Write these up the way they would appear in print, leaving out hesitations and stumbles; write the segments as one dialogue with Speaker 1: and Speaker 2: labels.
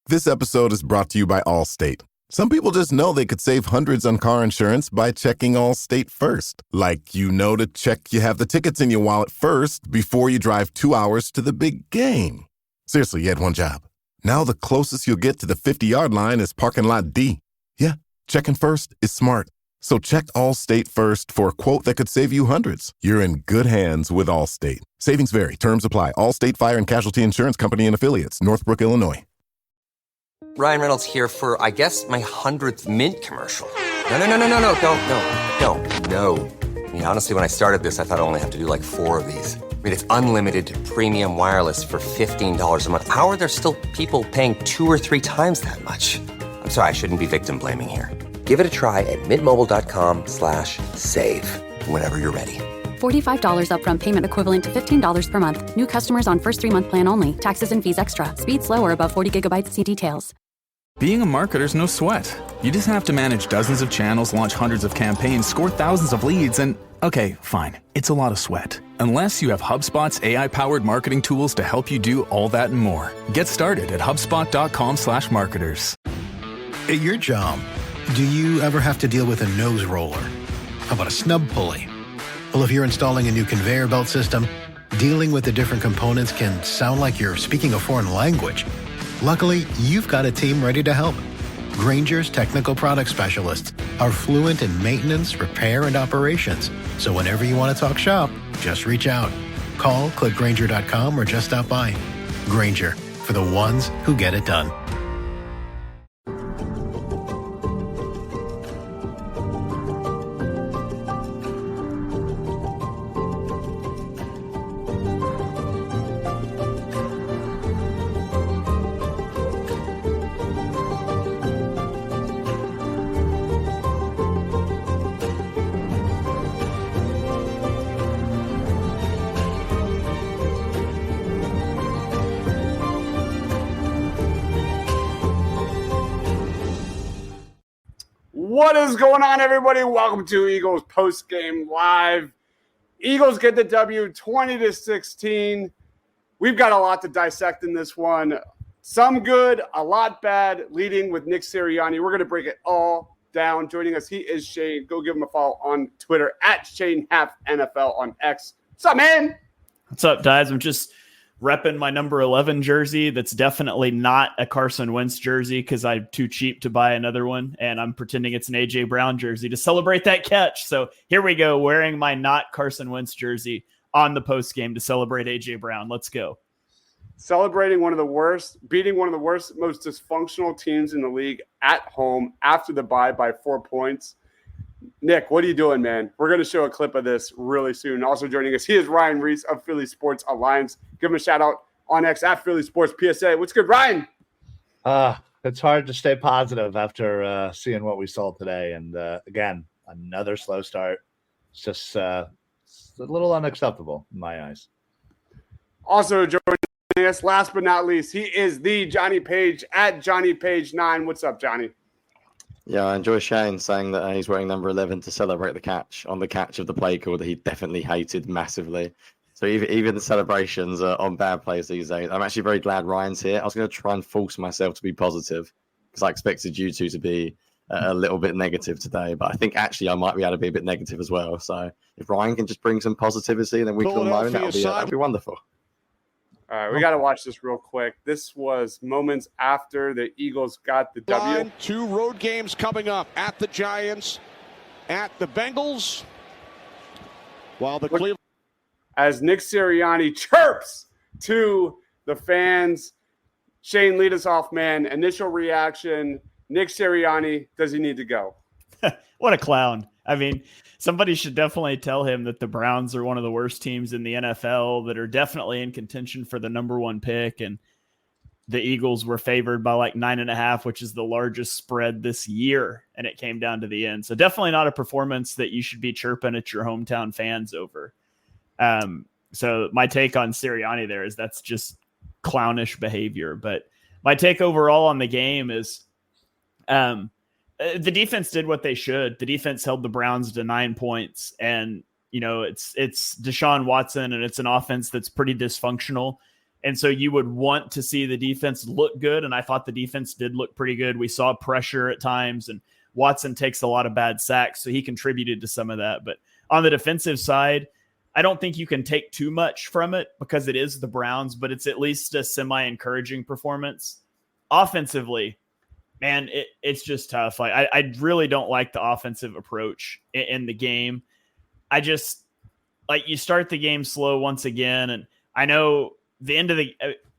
Speaker 1: This episode is brought to you by Allstate. Some people just know they could save hundreds on car insurance by checking Allstate first. Like, to check you have the tickets in your wallet first before you drive 2 hours to the big game. Seriously, you had one job. Now the closest you'll get to the 50-yard line is parking lot D. Yeah, checking first is smart. So check Allstate first for a quote that could save you hundreds. You're in good hands with Allstate. Savings vary. Terms apply. Allstate Fire and Casualty Insurance Company and Affiliates. Northbrook, Illinois.
Speaker 2: Ryan Reynolds here for, I guess, my 100th Mint commercial. No, don't. I mean, honestly, when I started this, I thought I only have to do like 4 of these. I mean, it's unlimited premium wireless for $15 a month. How are there still people paying 2 or 3 times that much? I'm sorry, I shouldn't be victim blaming here. Give it a try at mintmobile.com/save. Whenever you're ready.
Speaker 3: $45 upfront payment equivalent to $15 per month. New customers on first 3-month plan only. Taxes and fees extra. Speed slower above 40 gigabytes. See details.
Speaker 4: Being a marketer's no sweat. You just have to manage dozens of channels, launch hundreds of campaigns, score thousands of leads, and okay, fine. It's a lot of sweat. Unless you have HubSpot's AI-powered marketing tools to help you do all that and more. Get started at HubSpot.com/marketers.
Speaker 5: At your job, do you ever have to deal with a nose roller? How about a snub pulley? Well, if you're installing a new conveyor belt system, dealing with the different components can sound like you're speaking a foreign language. Luckily, you've got a team ready to help. Grainger's technical product specialists are fluent in maintenance, repair, and operations. So whenever you want to talk shop, just reach out. Call, click Grainger.com, or just stop by. Grainger, for the ones who get it done.
Speaker 6: What is going on, everybody? Welcome to Eagles Postgame Live. Eagles get the W 20-16. We've got a lot to dissect in this one. Some good, a lot bad, leading with Nick Sirianni. We're going to break it all down. Joining us, he is Shane. Go give him a follow on Twitter at ShaneHalfNFL on X. What's up, man?
Speaker 7: What's up, guys? I'm just repping my number 11 jersey. That's definitely not a Carson Wentz jersey because I'm too cheap to buy another one, and I'm pretending it's an A.J. Brown jersey to celebrate that catch. So here we go, wearing my not Carson Wentz jersey on the post game to celebrate A.J. Brown. Let's go.
Speaker 6: Celebrating one of the worst, beating one of the worst, most dysfunctional teams in the league at home after the bye by 4 points. Nick, what are you doing, man? We're going to show a clip of this really soon. Also joining us, he is Ryan Reese of Philly Sports Alliance. Give him a shout out on X at Philly Sports PSA. What's good, Ryan?
Speaker 8: It's hard to stay positive after seeing what we saw today. And again, another slow start. It's just it's a little unacceptable in my eyes.
Speaker 6: Also joining us, last but not least, he is the Johnny Page at Johnny Page 9. What's up, Johnny?
Speaker 9: Yeah, I enjoy Shane saying that he's wearing number 11 to celebrate the catch on the catch of the play call that he definitely hated massively. So even the celebrations are on bad plays these days. I'm actually very glad Ryan's here. I was going to try and force myself to be positive because I expected you two to be a little bit negative today. But I think actually I might be able to be a bit negative as well. So if Ryan can just bring some positivity, then we can moan. That'll be wonderful.
Speaker 6: All right, we got to watch this real quick. This was moments after the Eagles got the W.
Speaker 10: 2 road games coming up at the Giants, at the Bengals, while the Cleveland.
Speaker 6: As Nick Sirianni chirps to the fans. Shane, lead us off, man. Initial reaction, Nick Sirianni, does he need to go?
Speaker 7: What a clown. I mean, somebody should definitely tell him that the Browns are one of the worst teams in the NFL that are definitely in contention for the number 1 pick. And the Eagles were favored by like 9.5, which is the largest spread this year. And it came down to the end. So definitely not a performance that you should be chirping at your hometown fans over. So my take on Sirianni there is that's just clownish behavior. But my take overall on the game is, the defense did what they should. The defense held the Browns to 9 points, and it's Deshaun Watson, and it's an offense that's pretty dysfunctional. And so you would want to see the defense look good. And I thought the defense did look pretty good. We saw pressure at times, and Watson takes a lot of bad sacks, so he contributed to some of that. But on the defensive side, I don't think you can take too much from it because it is the Browns, but it's at least a semi-encouraging performance. Offensively, man, it's just tough. I really don't like the offensive approach in the game. I just, you start the game slow once again, and I know the end of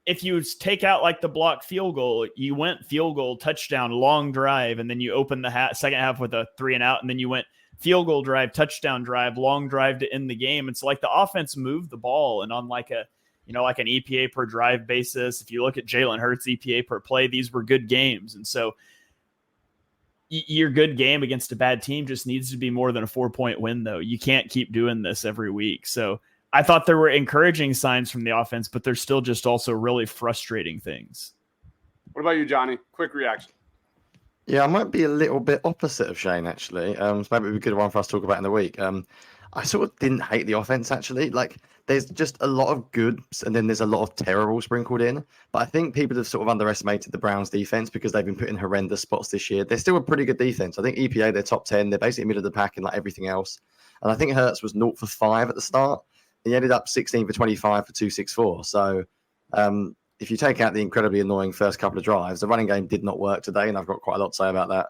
Speaker 7: if you take out the block field goal, you went field goal, touchdown, long drive, and then you open the second half with a 3-and-out, and then you went field goal drive, touchdown drive, long drive to end the game. It's like the offense moved the ball, and on like an EPA per drive basis, if you look at Jalen Hurts EPA per play, these were good games. And so your good game against a bad team just needs to be more than a 4-point win, though. You can't keep doing this every week. So I thought there were encouraging signs from the offense, but there's still just also really frustrating things.
Speaker 6: What about you, Jonny? Quick reaction.
Speaker 9: Yeah, I might be a little bit opposite of Shane, actually. So maybe it'd be a good one for us to talk about in the week. I sort of didn't hate the offense, actually. There's just a lot of goods, and then there's a lot of terrible sprinkled in. But I think people have sort of underestimated the Browns' defense because they've been put in horrendous spots this year. They're still a pretty good defense. I think EPA, they're top 10. They're basically middle of the pack in everything else. And I think Hurts was 0 for 5 at the start. He ended up 16 for 25 for 264. So if you take out the incredibly annoying first couple of drives, the running game did not work today, and I've got quite a lot to say about that.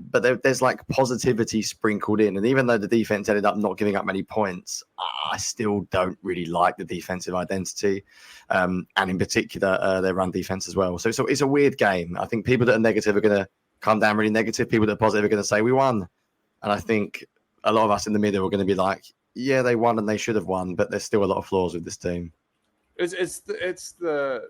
Speaker 9: But there's positivity sprinkled in. And even though the defense ended up not giving up many points, I still don't really like the defensive identity. And in particular, their run defense as well. So it's a weird game. I think people that are negative are going to come down really negative. People that are positive are going to say, we won. And I think a lot of us in the middle are going to be like, yeah, they won and they should have won, but there's still a lot of flaws with this team.
Speaker 6: It's the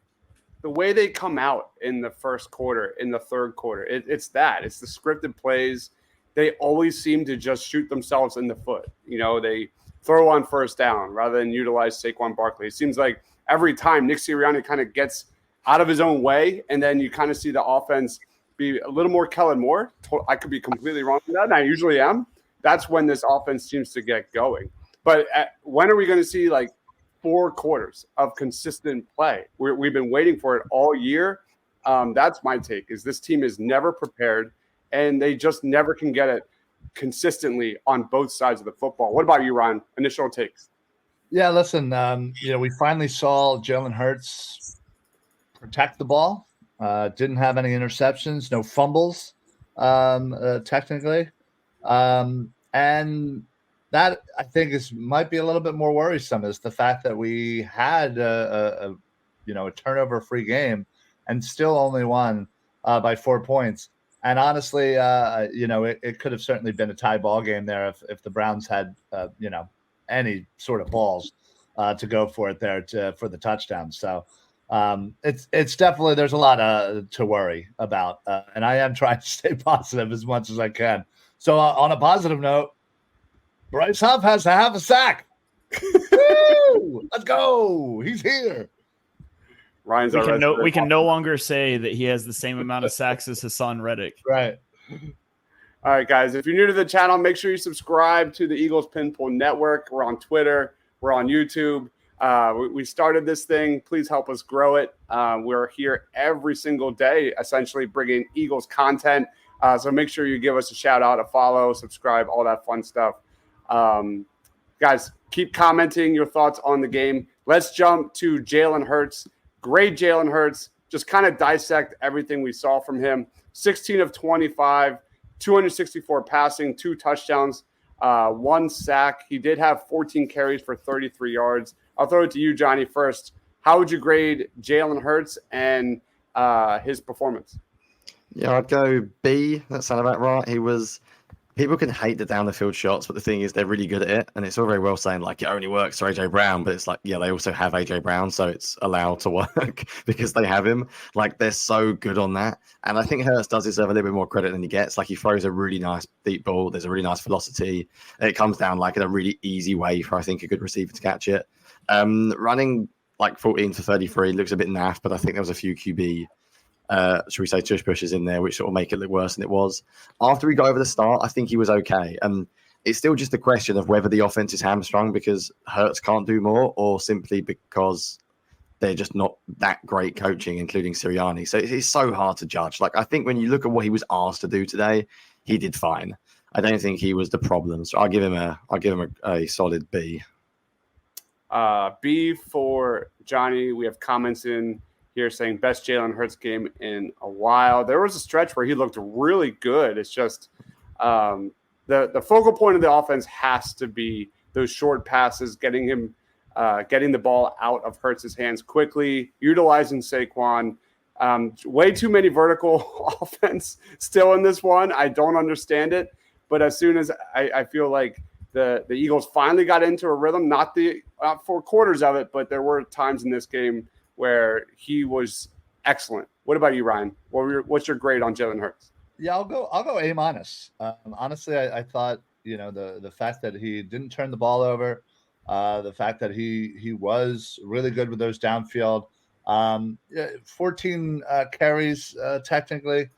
Speaker 6: way they come out in the first quarter, in the third quarter. It's the scripted plays. They always seem to just shoot themselves in the foot. They throw on first down rather than utilize Saquon Barkley. It seems like every time Nick Sirianni kind of gets out of his own way, and then you kind of see the offense be a little more Kellen Moore. I could be completely wrong with that, and I usually am. That's when this offense seems to get going. But when are we going to see 4 quarters of consistent play? We've been waiting for it all year. That's my take, is this team is never prepared, and they just never can get it consistently on both sides of the football. What about you, Ryan? Initial takes?
Speaker 8: Yeah, listen, we finally saw Jalen Hurts protect the ball. Didn't have any interceptions, no fumbles, technically. And that, I think, might be a little bit more worrisome, is the fact that we had a turnover-free game and still only won by 4 points. And honestly, it could have certainly been a tie ball game there if the Browns had, any sort of balls to go for it there for the touchdown. So it's definitely, there's a lot to worry about, and I am trying to stay positive as much as I can. So on a positive note, Bryce Huff has to have a sack. Woo! Let's go. He's here.
Speaker 6: Ryan's
Speaker 7: we can no longer say that he has the same amount of sacks as Hassan Reddick.
Speaker 8: Right.
Speaker 6: All right, guys. If you're new to the channel, make sure you subscribe to the Eagles Pinpoint Network. We're on Twitter. We're on YouTube. We started this thing. Please help us grow it. We're here every single day, essentially bringing Eagles content. So make sure you give us a shout out, a follow, subscribe, all that fun stuff. Guys, keep commenting your thoughts on the game. Let's jump to Jalen Hurts. Great Jalen Hurts. Just kind of dissect everything we saw from him. 16 of 25, 264 passing, 2 touchdowns, 1 sack. He did have 14 carries for 33 yards. I'll throw it to you, Jonny, first. How would you grade Jalen Hurts and his performance?
Speaker 9: Yeah, I'd go B. That sounded about right. People can hate the down the field shots, but the thing is, they're really good at it. And it's all very well saying it only works for AJ Brown, but it's they also have AJ Brown, so it's allowed to work because they have him. They're so good on that. And I think Hurts does deserve a little bit more credit than he gets. He throws a really nice deep ball. There's a really nice velocity. And it comes down in a really easy way for, I think, a good receiver to catch it. Running 14 for 33 looks a bit naff, but I think there was a few QB should we say tush pushes in there, which sort of make it look worse than it was. After we got over the start, I think he was okay. It's still just a question of whether the offense is hamstrung because Hurts can't do more, or simply because they're just not that great coaching, including Sirianni. So it's so hard to judge. Like, I think when you look at what he was asked to do today, he did fine. I don't think he was the problem. So I'll give him a solid B.
Speaker 6: B for Jonny. We have comments in here saying best Jalen Hurts game in a while. There was a stretch where he looked really good. It's just the focal point of the offense has to be those short passes, getting the ball out of Hurts' hands quickly, utilizing Saquon. Way too many vertical offense still in this one. I don't understand it. But as soon as I feel like the Eagles finally got into a rhythm, not 4 quarters of it, but there were times in this game where he was excellent. What about you, Ryan? What's your grade on Jalen Hurts?
Speaker 8: Yeah, I'll go A-. Honestly, I thought, the fact that he didn't turn the ball over, the fact that he was really good with those downfield, 14 carries technically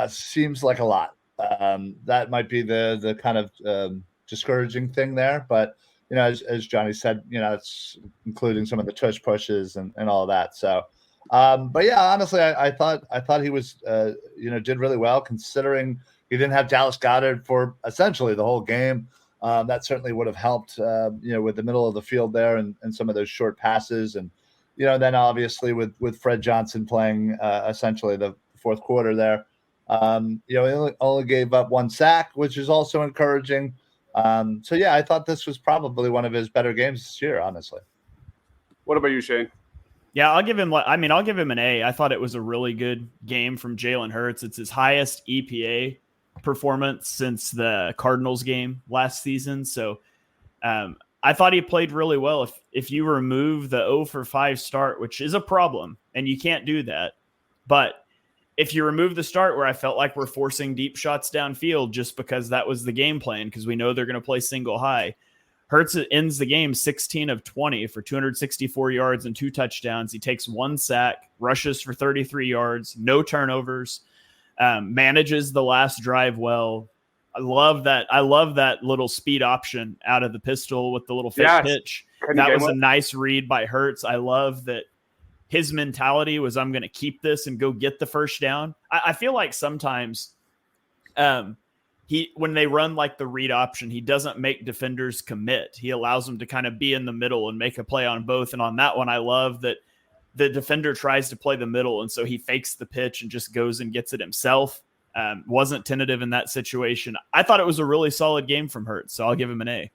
Speaker 8: seems like a lot. That might be the kind of discouraging thing there, but as Jonny said, it's including some of the tush pushes and all of that. So, but yeah, honestly, I thought he was did really well considering he didn't have Dallas Goedert for essentially the whole game. That certainly would have helped, with the middle of the field there and some of those short passes, and then obviously with Fred Johnson playing essentially the fourth quarter there. He only gave up 1 sack, which is also encouraging. So yeah, I thought this was probably one of his better games this year, honestly.
Speaker 6: What about you, Shane?
Speaker 7: Yeah, I'll give him an A. I thought it was a really good game from Jalen Hurts. It's his highest EPA performance since the Cardinals game last season. So I thought he played really well. If you remove the 0 for 5 start, which is a problem, and you can't do that, but if you remove the start where I felt like we're forcing deep shots downfield just because that was the game plan, because we know they're going to play single high, Hurts ends the game 16 of 20 for 264 yards and 2 touchdowns. He takes 1 sack, rushes for 33 yards, no turnovers, manages the last drive well. I love that little speed option out of the pistol with the little fake pitch. That was a nice read by Hurts. I love that. His mentality was, I'm going to keep this and go get the first down. I feel like sometimes when they run like the read option, he doesn't make defenders commit. He allows them to kind of be in the middle and make a play on both. And on that one, I love that the defender tries to play the middle, and so he fakes the pitch and just goes and gets it himself. Wasn't tentative in that situation. I thought it was a really solid game from Hurts, so I'll give him an A.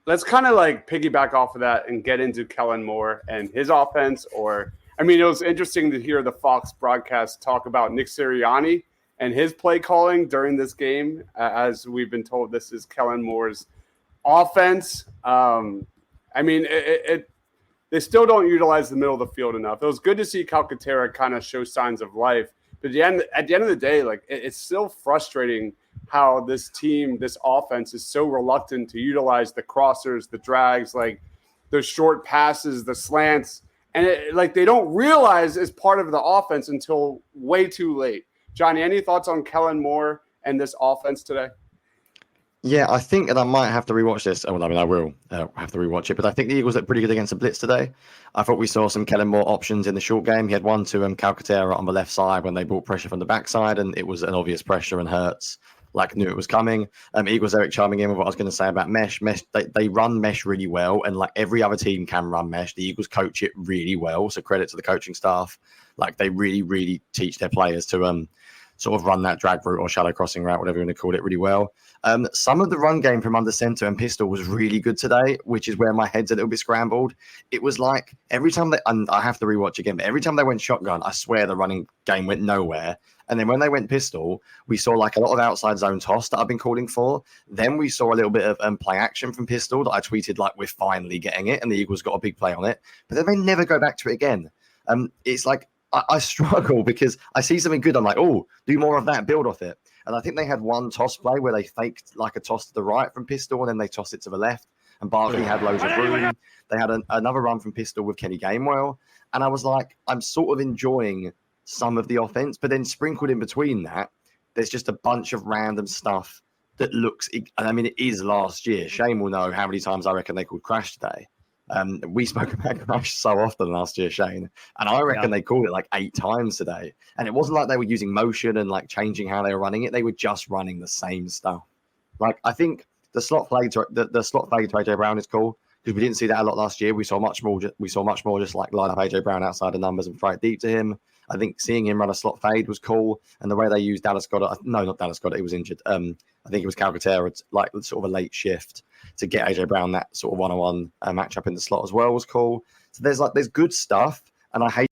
Speaker 6: Let's kind of like piggyback off of that and get into Kellen Moore and his offense. It was interesting to hear the Fox broadcast talk about Nick Sirianni and his play calling during this game. As we've been told, this is Kellen Moore's offense. They still don't utilize the middle of the field enough. It was good to see Calcaterra kind of show signs of life. But at the end of the day, it's still frustrating how this team, this offense is so reluctant to utilize the crossers, the drags, like those short passes, the slants. And they don't realize it's part of the offense until way too late. Jonny, any thoughts on Kellen Moore and this offense today?
Speaker 9: Yeah, I think that I might have to rewatch this. I will have to rewatch it, but I think the Eagles looked pretty good against the blitz today. I thought we saw some Kellen Moore options in the short game. He had one to Calcaterra on the left side when they brought pressure from the backside, and it was an obvious pressure, and Hurts knew it was coming. Eagles, Eric chiming in with what I was going to say about mesh. They run mesh really well, and like every other team can run mesh. The Eagles coach it really well, so credit to the coaching staff. They really, really teach their players to sort of run that drag route or shallow crossing route, whatever you want to call it, really well. Some of the run game from under center and pistol was really good today, which is where my head's a little bit scrambled. It was like every time I have to rewatch again, but every time they went shotgun, I swear the running game went nowhere. And then when they went pistol, we saw a lot of outside zone toss that I've been calling for. Then we saw a little bit of play action from pistol that I tweeted we're finally getting it, and the Eagles got a big play on it. But then they never go back to it again. It's like I struggle because I see something good. I'm like, oh, do more of that, build off it. And I think they had one toss play where they faked a toss to the right from pistol, and then they tossed it to the left. And Barkley had loads of room. They had another run from pistol with Kenny Gainwell. And I was like, I'm sort of enjoying some of the offense, but then sprinkled in between that, there's just a bunch of random stuff that looks, it is last year. Shane will know how many times I reckon they called crash today. We spoke about crash so often last year, Shane, and I reckon they called it like 8 times today. And it wasn't like they were using motion and like changing how they were running it. They were just running the same stuff. Like, I think the slot fade to AJ Brown is cool because we didn't see that a lot last year. We saw much more just like line up AJ Brown outside the numbers and throw it deep to him. I think seeing him run a slot fade was cool, and the way they used Dallas Goedert, no, not Dallas Goedert, he was injured. I think it was Calcaterra, like sort of a late shift to get AJ Brown that sort of one-on-one matchup in the slot as well was cool. So there's good stuff, and I hate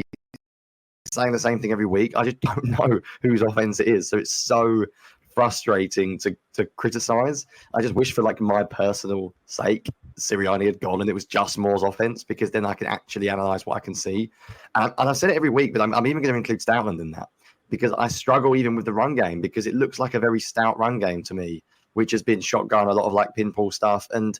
Speaker 9: saying the same thing every week. I just don't know whose offense it is, so it's so frustrating to criticize. I just wish, for like my personal sake, Sirianni had gone and it was just Moore's offense, because then I can actually analyze what I can see. And I've said it every week, but I'm even going to include Stoutland in that, because I struggle even with the run game, because it looks like a very stout run game to me, which has been shotgun, a lot of like pinball stuff. And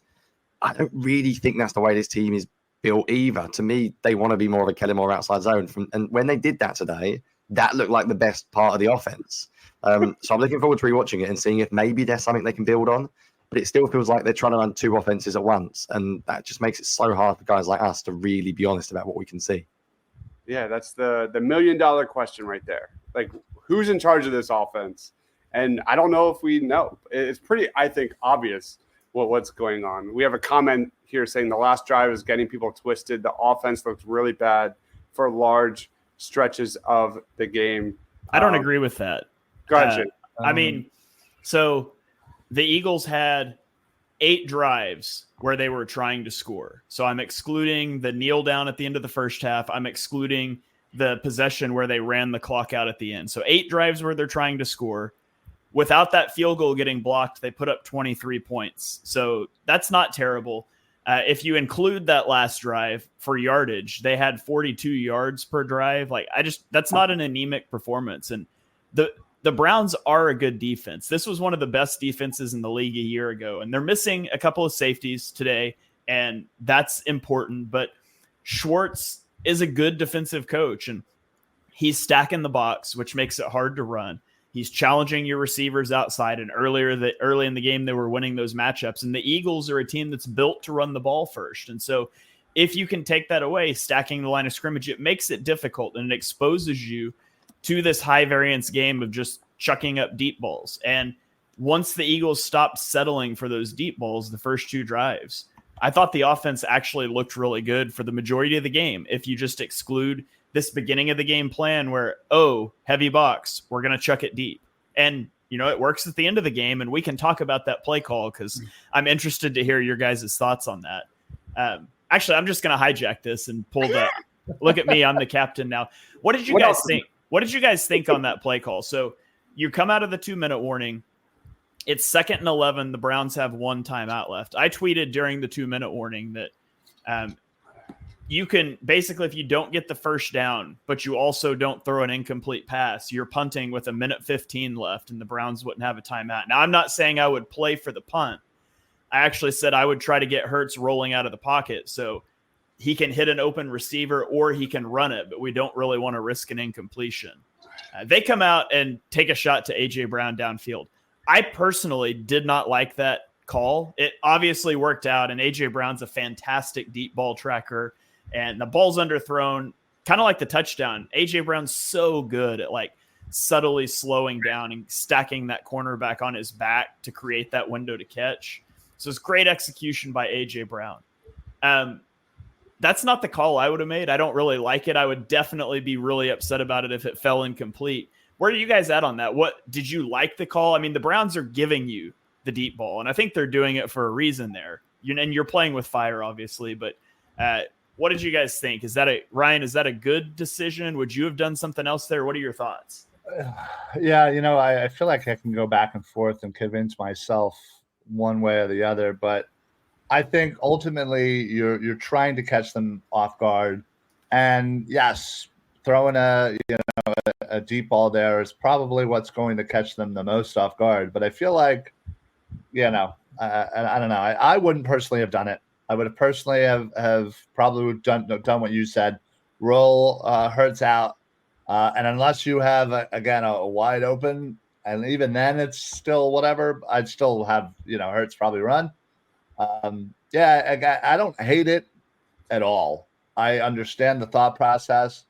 Speaker 9: I don't really think that's the way this team is built either. To me, they want to be more of a Kellen Moore outside zone. And when they did that today, that looked like the best part of the offense. So I'm looking forward to rewatching it and seeing if maybe there's something they can build on. But it still feels like they're trying to run 2 offenses at once. And that just makes it so hard for guys like us to really be honest about what we can see.
Speaker 6: Yeah, that's the $1 million question right there. Like, who's in charge of this offense? And I don't know if we know. It's pretty, I think, obvious what's going on. We have a comment here saying the last drive is getting people twisted. The offense looked really bad for large stretches of the game.
Speaker 7: I don't agree with that.
Speaker 6: Gotcha.
Speaker 7: I mean, so the Eagles had 8 drives where they were trying to score. So I'm excluding the kneel down at the end of the first half. I'm excluding the possession where they ran the clock out at the end. So 8 drives where they're trying to score. Without that field goal getting blocked, they put up 23 points. So that's not terrible. If you include that last drive for yardage, they had 42 yards per drive. That's not an anemic performance. And the Browns are a good defense. This was one of the best defenses in the league a year ago, and they're missing a couple of safeties today, and that's important. But Schwartz is a good defensive coach, and he's stacking the box, which makes it hard to run. He's challenging your receivers outside, and early in the game, they were winning those matchups. And the Eagles are a team that's built to run the ball first. And so if you can take that away, stacking the line of scrimmage, it makes it difficult, and it exposes you to this high variance game of just chucking up deep balls. And once the Eagles stopped settling for those deep balls, the first 2 drives, I thought the offense actually looked really good for the majority of the game. If you just exclude this beginning of the game plan where, heavy box, we're going to chuck it deep. And, it works at the end of the game, and we can talk about that play call because I'm interested to hear your guys' thoughts on that. Actually, I'm just going to hijack this and pull that. Look at me, I'm the captain now. What did you guys think? What did you guys think on that play call? So you come out of the 2-minute warning. It's 2nd and 11. The Browns have 1 timeout left. I tweeted during the 2-minute warning that you can basically, if you don't get the first down, but you also don't throw an incomplete pass, you're punting with 1:15 left, and the Browns wouldn't have a timeout. Now, I'm not saying I would play for the punt. I actually said I would try to get Hurts rolling out of the pocket so he can hit an open receiver or he can run it, but we don't really want to risk an incompletion. They come out and take a shot to A.J. Brown downfield. I personally did not like that call. It obviously worked out, and A.J. Brown's a fantastic deep ball tracker, and the ball's underthrown, kind of like the touchdown. A.J. Brown's so good at subtly slowing down and stacking that cornerback on his back to create that window to catch. So it's great execution by A.J. Brown. That's not the call I would have made. I don't really like it. I would definitely be really upset about it if it fell incomplete. Where are you guys at on that? What did you like the call? I mean, the Browns are giving you the deep ball, and I think they're doing it for a reason there. And you're playing with fire, obviously, but what did you guys think? Ryan, is that a good decision? Would you have done something else there? What are your thoughts?
Speaker 8: Yeah, I feel like I can go back and forth and convince myself one way or the other, but I think ultimately you're trying to catch them off guard, and yes, throwing a deep ball there is probably what's going to catch them the most off guard. But I feel like, I don't know. I wouldn't personally have done it. I would have personally have probably done what you said. Roll Hurts out, and unless you have a wide open, and even then it's still whatever. I'd still have Hurts probably run. I don't hate it. at all. I understand the thought process.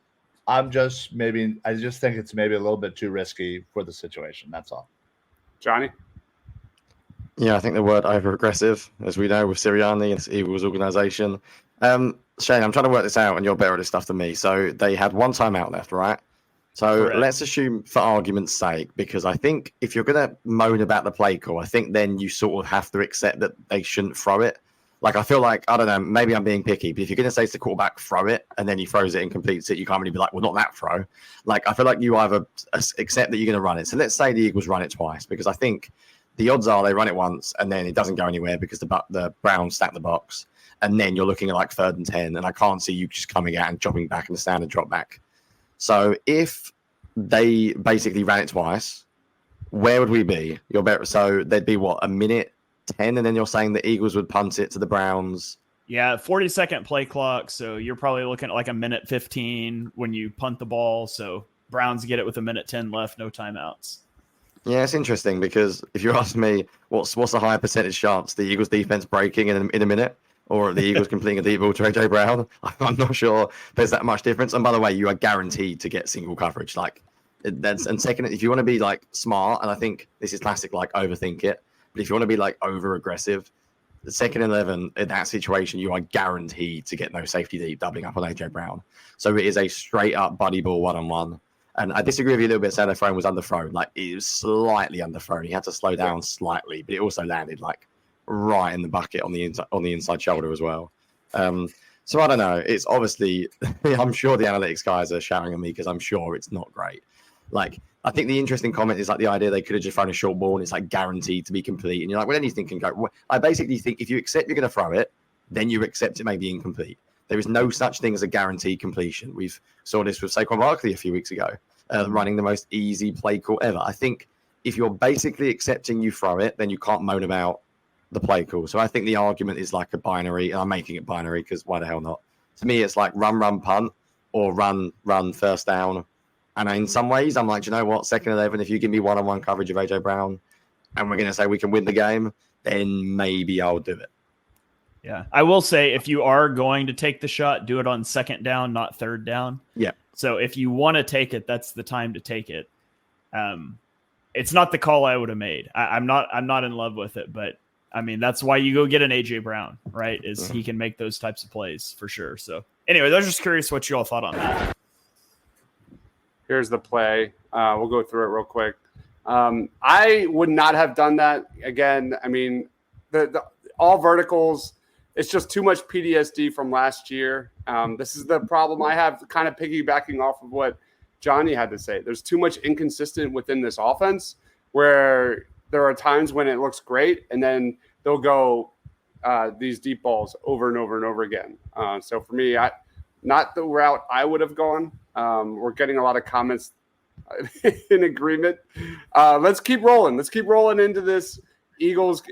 Speaker 8: I just think it's maybe a little bit too risky for the situation. That's all.
Speaker 6: Jonny?
Speaker 9: Yeah, I think the word over-aggressive, as we know, with Sirianni and the Eagles organization. Shane, I'm trying to work this out, and you're better at this stuff than me. So they had one timeout left, right? So
Speaker 7: Correct.
Speaker 9: Let's assume, for argument's sake, because I think if you're going to moan about the play call, I think then you sort of have to accept that they shouldn't throw it. Like, I feel like, I don't know, maybe I'm being picky, but if you're going to say to the quarterback, throw it, and then he throws it and completes it, you can't really be like, well, not that throw. Like, I feel like you either accept that you're going to run it. So let's say the Eagles run it twice, because I think the odds are they run it once and then it doesn't go anywhere because the Browns stack the box. And then you're looking at like 3rd and 10, and I can't see you just coming out and dropping back in the standard drop back. So if they basically ran it twice, where would we be? So there'd be what, a minute 10, and then you're saying the Eagles would punt it to the Browns.
Speaker 7: Yeah, 40-second play clock, so you're probably looking at like a minute 15 when you punt the ball. So Browns get it with a minute 10 left, no timeouts.
Speaker 9: Yeah, it's interesting because if you ask me, what's the higher percentage chance the Eagles defense breaking in a minute, or the Eagles completing a deep ball to AJ Brown? I'm not sure there's that much difference. And by the way, you are guaranteed to get single coverage. And second, if you want to be like smart, and I think this is classic, like overthink it. But if you want to be like over aggressive, the 2nd and 11 in that situation, you are guaranteed to get no safety deep doubling up on AJ Brown. So it is a straight up buddy ball 1-on-1. And I disagree with you a little bit. Saying the throw was underthrown. Like, it was slightly underthrown. He had to slow down slightly, but it also landed like right in the bucket on the inside shoulder as well. So I don't know. It's obviously, I'm sure the analytics guys are shouting at me because I'm sure it's not great. Like, I think the interesting comment is like the idea they could have just thrown a short ball and it's like guaranteed to be complete. And you're like, well, anything can go. I basically think if you accept you're going to throw it, then you accept it may be incomplete. There is no such thing as a guaranteed completion. We've saw this with Saquon Barkley a few weeks ago, running the most easy play call ever. I think if you're basically accepting you throw it, then you can't moan about the play call. So I think the argument is like a binary, and I'm making it binary because why the hell not? To me, it's like run, punt, or run, first down. And in some ways, I'm like, do you know what? 2nd 11, if you give me 1-on-1 coverage of AJ Brown, and we're going to say we can win the game, then maybe I'll do it.
Speaker 7: Yeah, I will say if you are going to take the shot, do it on 2nd down, not 3rd down.
Speaker 9: Yeah.
Speaker 7: So if you want to take it, that's the time to take it. It's not the call I would have made. I'm not in love with it, but I mean, that's why you go get an AJ Brown, right? Is he can make those types of plays for sure. So anyway, I was just curious what you all thought on that.
Speaker 6: Here's the play. We'll go through it real quick. I would not have done that again. I mean, the all verticals, it's just too much PTSD from last year. This is the problem I have, kind of piggybacking off of what Jonny had to say. There's too much inconsistent within this offense where there are times when it looks great, and then they'll go these deep balls over and over and over again. So for me, not the route I would have gone. We're getting a lot of comments in agreement. Let's keep rolling. Let's keep rolling into this Eagles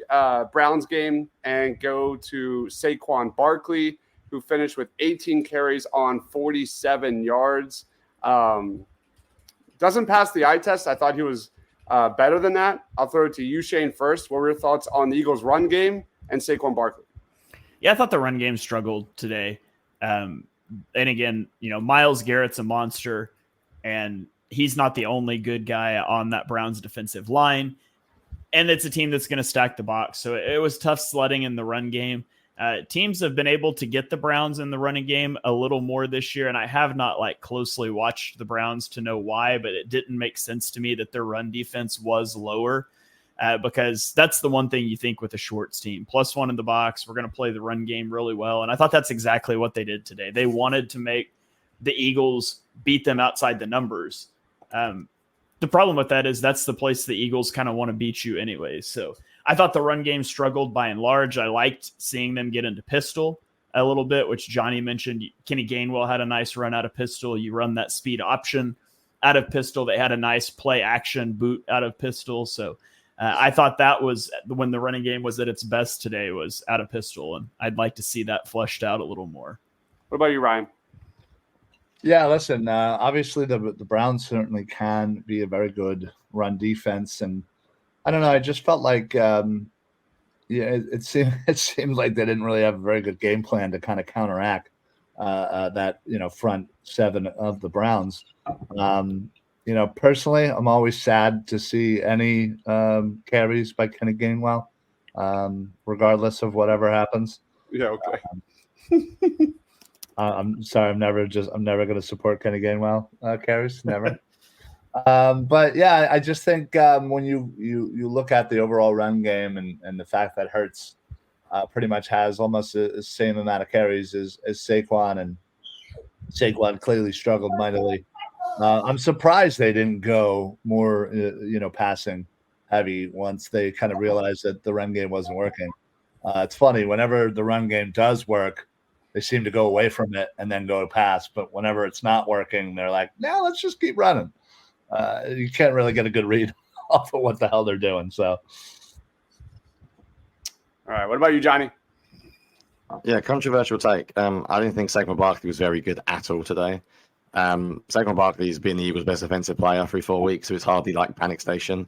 Speaker 6: Browns game and go to Saquon Barkley, who finished with 18 carries on 47 yards. Doesn't pass the eye test. I thought he was better than that. I'll throw it to you, Shane, first. What were your thoughts on the Eagles run game and Saquon Barkley?
Speaker 7: Yeah, I thought the run game struggled today. And again, Myles Garrett's a monster, and he's not the only good guy on that Browns defensive line. And it's a team that's going to stack the box. So it was tough sledding in the run game. Teams have been able to get the Browns in the running game a little more this year, and I have not closely watched the Browns to know why, but it didn't make sense to me that their run defense was lower because that's the one thing you think with a Schwartz team. +1 in the box, we're going to play the run game really well, and I thought that's exactly what they did today. They wanted to make the Eagles beat them outside the numbers. The problem with that is that's the place the Eagles kind of want to beat you anyways. So I thought the run game struggled by and large. I liked seeing them get into pistol a little bit, which Jonny mentioned. Kenny Gainwell had a nice run out of pistol. You run that speed option out of pistol. They had a nice play action boot out of pistol. So I thought that was when the running game was at its best today, was out of pistol. And I'd like to see that fleshed out a little more.
Speaker 6: What about you, Ryan?
Speaker 8: Yeah, listen, obviously the Browns certainly can be a very good run defense. And I don't know, I just felt like it seemed like they didn't really have a very good game plan to kind of counteract that front seven of the Browns. Personally, I'm always sad to see any carries by Kenny Gainwell, regardless of whatever happens.
Speaker 6: Yeah, okay.
Speaker 8: I'm sorry, I'm never going to support Kenny Gainwell carries, never. But yeah, I just think when you look at the overall run game and the fact that Hurts pretty much has almost the same amount of carries as Saquon, and Saquon clearly struggled mightily. I'm surprised they didn't go more, passing heavy once they kind of realized that the run game wasn't working. It's funny, whenever the run game does work, they seem to go away from it and then go to pass. But whenever it's not working, they're like, no, let's just keep running. You can't really get a good read off of what the hell they're doing. So,
Speaker 6: all right, what about you, Johnny?
Speaker 9: Yeah, controversial take. I didn't think Saquon Barkley was very good at all today. Saquon Barkley's been the Eagles' best offensive player for 4 weeks, so it's hardly like panic station.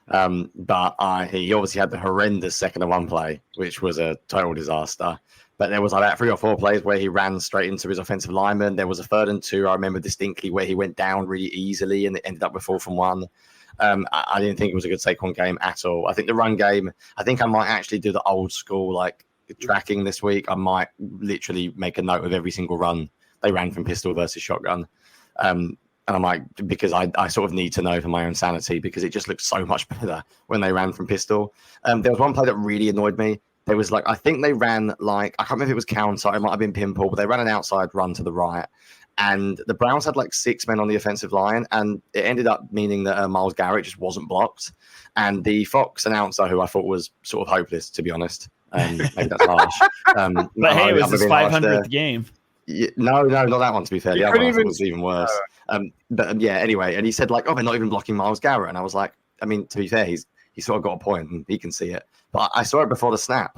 Speaker 9: But he obviously had the horrendous 2nd-and-1 play, which was a total disaster. But there was like 3 or 4 plays where he ran straight into his offensive lineman. There was a 3rd and 2, I remember distinctly, where he went down really easily and it ended up with 4th and 1. I didn't think it was a good Saquon game at all. I think the run game, I think I might actually do the old school like tracking this week. I might literally make a note of every single run they ran from pistol versus shotgun. And I'm like, because I sort of need to know for my own sanity, because it just looks so much better when they ran from pistol. There was one play that really annoyed me. There was I think they ran I can't remember if it was counter, it might have been pinball, but they ran an outside run to the right. And the Browns had 6 men on the offensive line, and it ended up meaning that Myles Garrett just wasn't blocked. And the Fox announcer, who I thought was sort of hopeless, to be honest, maybe that's harsh.
Speaker 7: But hey, it was his 500th game.
Speaker 9: Yeah, no, not that one, to be fair. The other one was even worse. But yeah, anyway, and he said they're not even blocking Myles Garrett. And I was like, I mean, to be fair, he's sort of got a point and he can see it. But I saw it before the snap.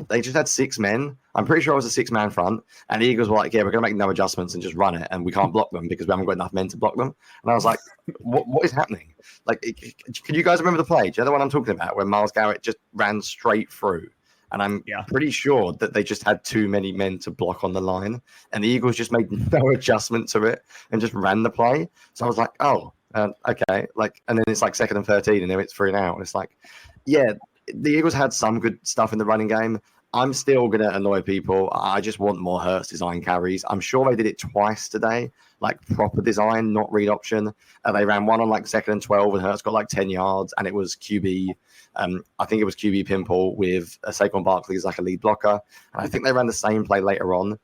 Speaker 9: They just had 6 men. I'm pretty sure it was a 6-man front. And the Eagles were like, yeah, we're going to make no adjustments and just run it. And we can't block them because we haven't got enough men to block them. And I was like, what is happening? Can you guys remember the play? Do you know the one I'm talking about where Myles Garrett just ran straight through? And I'm pretty sure that they just had too many men to block on the line. And the Eagles just made no adjustment to it and just ran the play. So I was like, okay. And then it's 2nd and 13 and then it's 3 and out. And it's yeah, the Eagles had some good stuff in the running game. I'm still going to annoy people. I just want more Hurts design carries. I'm sure they did it twice today, proper design, not read option. They ran one on 2nd and 12 and Hurts got 10 yards and it was QB. I think it was QB pinball with Saquon Barkley as a lead blocker. And I think they ran the same play later on.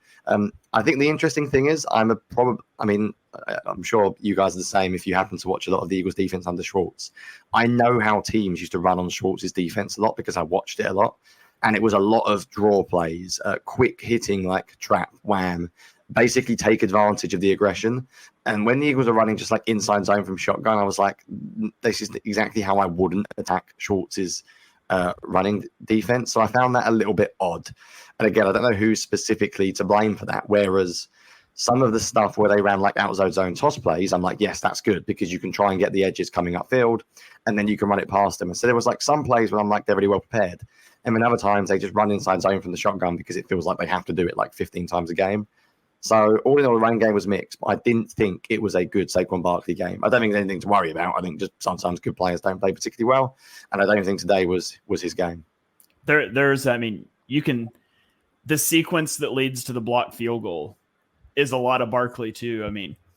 Speaker 9: I think the interesting thing is I'm sure you guys are the same if you happen to watch a lot of the Eagles defense under Schwartz. I know how teams used to run on Schwartz's defense a lot because I watched it a lot. And it was a lot of draw plays, quick hitting trap, wham, basically take advantage of the aggression. And when the Eagles are running just inside zone from shotgun, I was like, this is exactly how I wouldn't attack Schwartz's running defense. So I found that a little bit odd. And again, I don't know who's specifically to blame for that. Whereas some of the stuff where they ran outside zone toss plays, I'm like, yes, that's good because you can try and get the edges coming upfield and then you can run it past them. And so there was some plays where I'm they're really well prepared. And then other times they just run inside zone from the shotgun because it feels like they have to do it 15 times a game. So all in all, the run game was mixed, but I didn't think it was a good Saquon Barkley game. I don't think there's anything to worry about. I think just sometimes good players don't play particularly well. And I don't think today was his game.
Speaker 7: The sequence that leads to the blocked field goal is a lot of Barkley too.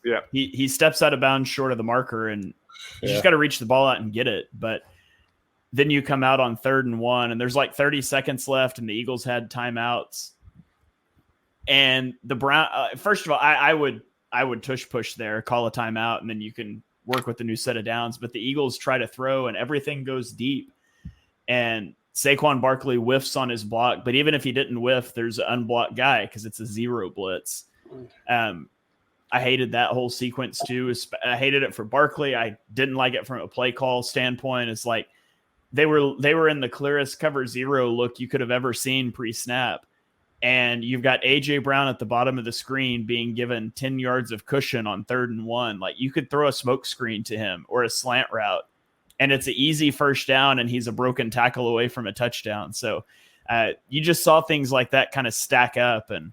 Speaker 6: Yeah,
Speaker 7: he steps out of bounds short of the marker and you just got to reach the ball out and get it. But then you come out on 3rd and 1 and there's 30 seconds left and the Eagles had timeouts. And the Brown, first of all, I would tush push there, call a timeout, and then you can work with the new set of downs. But the Eagles try to throw and everything goes deep. And Saquon Barkley whiffs on his block. But even if he didn't whiff, there's an unblocked guy because it's a 0 blitz. I hated that whole sequence too. I hated it for Barkley. I didn't like it from a play call standpoint. It's they were in the clearest cover 0 look you could have ever seen pre-snap. And you've got A.J. Brown at the bottom of the screen being given 10 yards of cushion on 3rd and 1. You could throw a smoke screen to him or a slant route, and it's an easy first down, and he's a broken tackle away from a touchdown. So you just saw things like that kind of stack up. And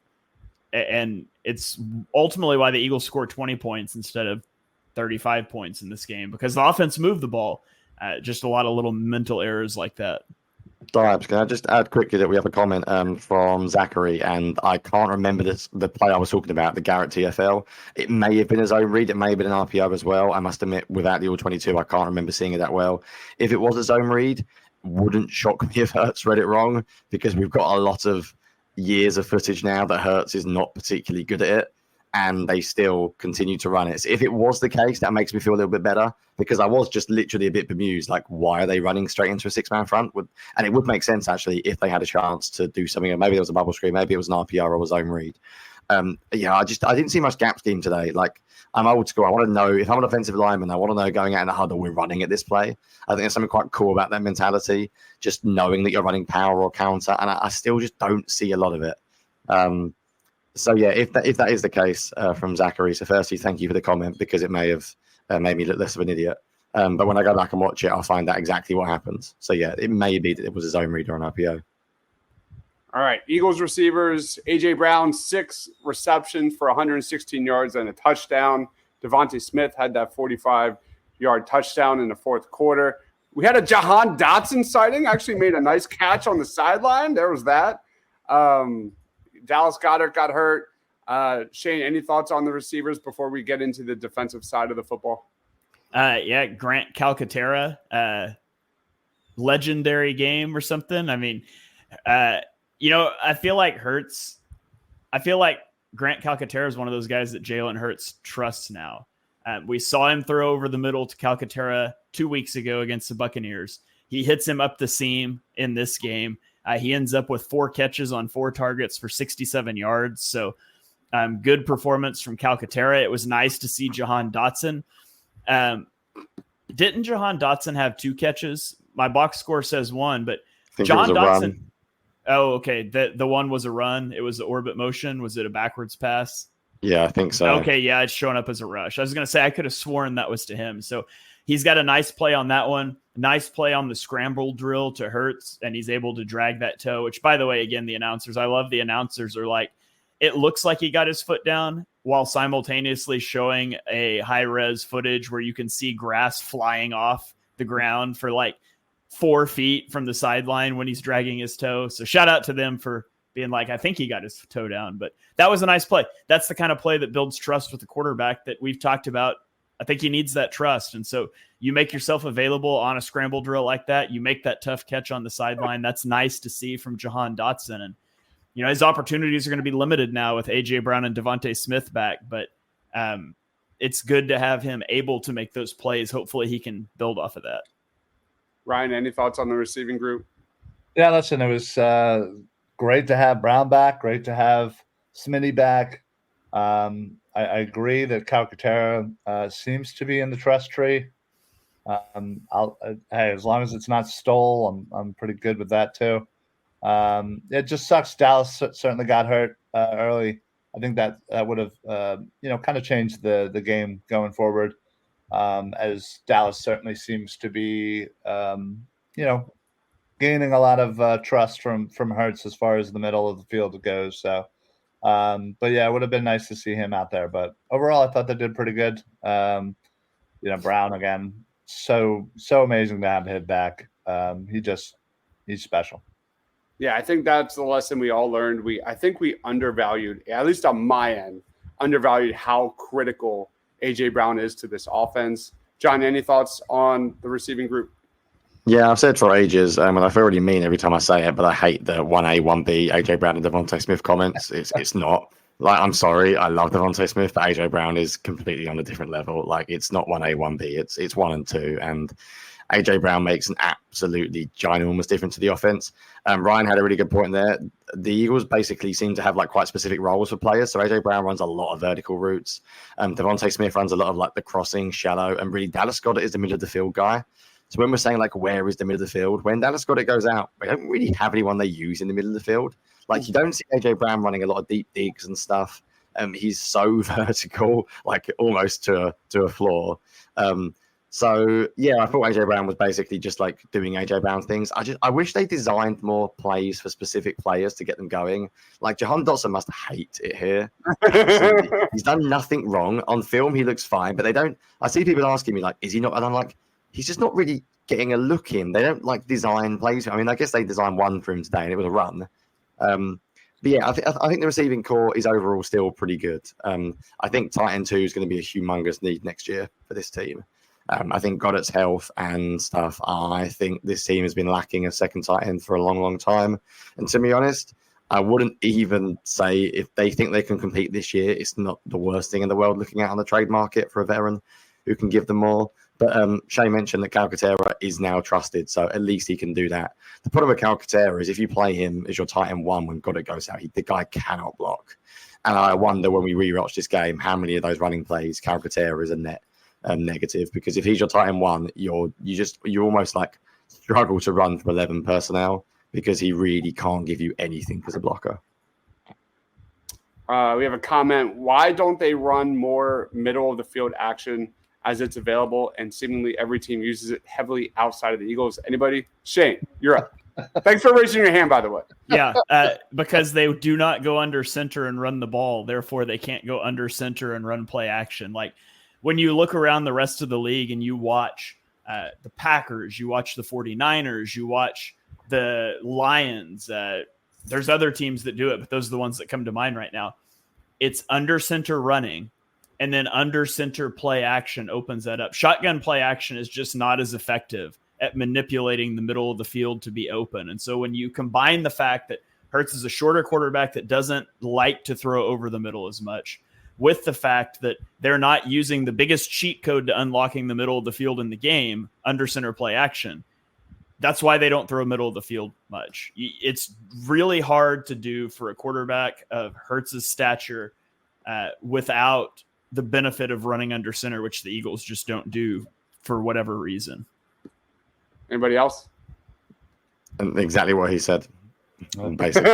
Speaker 7: And it's ultimately why the Eagles scored 20 points instead of 35 points in this game, because the offense moved the ball. Just a lot of little mental errors like that.
Speaker 9: Deibs, can I just add quickly that we have a comment from Zachary, and I can't remember the play I was talking about, the Garrett TFL. It may have been a zone read, it may have been an RPO as well. I must admit, without the All-22, I can't remember seeing it that well. If it was a zone read, wouldn't shock me if Hurts read it wrong, because we've got a lot of years of footage now that Hurts is not particularly good at it, and they still continue to run it. So if it was the case, that makes me feel a little bit better, because I was just literally a bit bemused. Like, why are they running straight into a 6-man front? And it would make sense, actually, if they had a chance to do something. Maybe there was a bubble screen, maybe it was an RPR or a zone read. I didn't see much gap scheme today. Like, I'm old school. I want to know, if I'm an offensive lineman, I want to know going out in the huddle, we're running at this play. I think there's something quite cool about that mentality, just knowing that you're running power or counter. And I still just don't see a lot of it. So yeah, if that is the case from Zachary, so firstly, thank you for the comment, because it may have made me look less of an idiot. But when I go back and watch it, I'll find out exactly what happens. So yeah, it may be that it was a zone read or an RPO.
Speaker 6: All right, Eagles receivers, A.J. Brown, 6 receptions for 116 yards and a touchdown. Devontae Smith had that 45-yard touchdown in the fourth quarter. We had a Jahan Dotson sighting, actually made a nice catch on the sideline. There was that. Dallas Goedert got hurt. Shane, any thoughts on the receivers before we get into the defensive side of the football?
Speaker 7: Grant Calcaterra, legendary game or something. I mean, I feel like Grant Calcaterra is one of those guys that Jalen Hurts trusts now. We saw him throw over the middle to Calcaterra 2 weeks ago against the Buccaneers. He hits him up the seam in this game. He ends up with 4 catches on 4 targets for 67 yards. So good performance from Calcaterra. It was nice to see Jahan Dotson. Didn't Jahan Dotson have 2 catches? My box score says 1, but Jahan Dotson. Run. Oh, okay. The one was a run. It was the orbit motion. Was it a backwards pass?
Speaker 9: Yeah, I think so.
Speaker 7: Okay, yeah, it's showing up as a rush. I was going to say I could have sworn that was to him. So he's got a nice play on that one. Nice play on the scramble drill to Hurts, and he's able to drag that toe, which, by the way, again, the announcers, I love the announcers are like, it looks like he got his foot down while simultaneously showing a high-res footage where you can see grass flying off the ground for like 4 feet from the sideline when he's dragging his toe. So shout out to them for being like, I think he got his toe down, but that was a nice play. That's the kind of play that builds trust with the quarterback that we've talked about. I think he needs that trust. And so you make yourself available on a scramble drill like that. You make that tough catch on the sideline. That's nice to see from Jahan Dotson. And, his opportunities are going to be limited now with A.J. Brown and Devontae Smith back, but it's good to have him able to make those plays. Hopefully he can build off of that.
Speaker 6: Ryan, any thoughts on the receiving group?
Speaker 8: Yeah, listen, it was great to have Brown back, great to have Smitty back. I agree that Calcaterra seems to be in the trust tree. As long as it's not Stoll, I'm pretty good with that too. It just sucks. Dallas certainly got hurt early. I think that would have kind of changed the game going forward. As Dallas certainly seems to be gaining a lot of trust from Hurts as far as the middle of the field goes. So, but yeah, it would have been nice to see him out there. But overall, I thought they did pretty good. Brown again, so amazing to have him back. He's special.
Speaker 6: Yeah, I think that's the lesson we all learned. I think we undervalued, at least on my end, how critical A.J. Brown is to this offense. John, any thoughts on the receiving group?
Speaker 9: Yeah, I've said for ages, and I feel really mean every time I say it, but I hate the 1A, 1B, A.J. Brown and Devontae Smith comments. It's not. Like, I'm sorry, I love Devontae Smith, but A.J. Brown is completely on a different level. Like, it's not 1A, 1B, it's 1 and 2, and A.J. Brown makes an absolutely ginormous difference to the offense. Ryan had a really good point there. The Eagles basically seem to have like quite specific roles for players. So A.J. Brown runs a lot of vertical routes. Devontae Smith runs a lot of like the crossing, shallow, and really Dallas Goedert is the middle of the field guy. So when we're saying like where is the middle of the field, when Dallas Goedert goes out, we don't really have anyone they use in the middle of the field. Like you don't see A.J. Brown running a lot of deep digs and stuff. He's so vertical, like almost to a floor. So yeah, I thought AJ Brown was basically just like doing AJ Brown things. I wish they designed more plays for specific players to get them going. Like Jahan Dotson must hate it here. He's done nothing wrong. On film, he looks fine, but they don't. I see people asking me like, "Is he not?" And I'm like, he's just not really getting a look in. They don't like design plays. I mean, I guess they designed one for him today, and it was a run. But yeah, I think the receiving core is overall still pretty good. I think tight end 2 is going to be a humongous need next year for this team. I think Goddard's health and stuff. I think this team has been lacking a second tight end for a long, long time. And to be honest, I wouldn't even say if they think they can compete this year, it's not the worst thing in the world looking at on the trade market for a veteran who can give them more. But Shay mentioned that Calcaterra is now trusted, so at least he can do that. The problem with Calcaterra is if you play him as your tight end 1 when Goddard goes out, the guy cannot block. And I wonder when we rewatch this game, how many of those running plays Calcaterra is a net negative, because if he's your tight end 1, you almost like struggle to run from 11 personnel because he really can't give you anything as a blocker.
Speaker 6: We have a comment. Why don't they run more middle of the field action as it's available, and seemingly every team uses it heavily outside of the Eagles? Anybody? Shane, you're up. Thanks for raising your hand, by the way.
Speaker 7: Yeah, because they do not go under center and run the ball. Therefore, they can't go under center and run play action. Like, when you look around the rest of the league and you watch the Packers, you watch the 49ers, you watch the Lions, there's other teams that do it, but those are the ones that come to mind right now. It's under center running, and then under center play action opens that up. Shotgun play action is just not as effective at manipulating the middle of the field to be open. And so when you combine the fact that Hurts is a shorter quarterback that doesn't like to throw over the middle as much, with the fact that they're not using the biggest cheat code to unlocking the middle of the field in the game, under center play action, that's why they don't throw middle of the field much. It's really hard to do for a quarterback of Hurts' stature without the benefit of running under center, which the Eagles just don't do for whatever reason.
Speaker 6: Anybody else?
Speaker 9: Exactly what he said. Basically,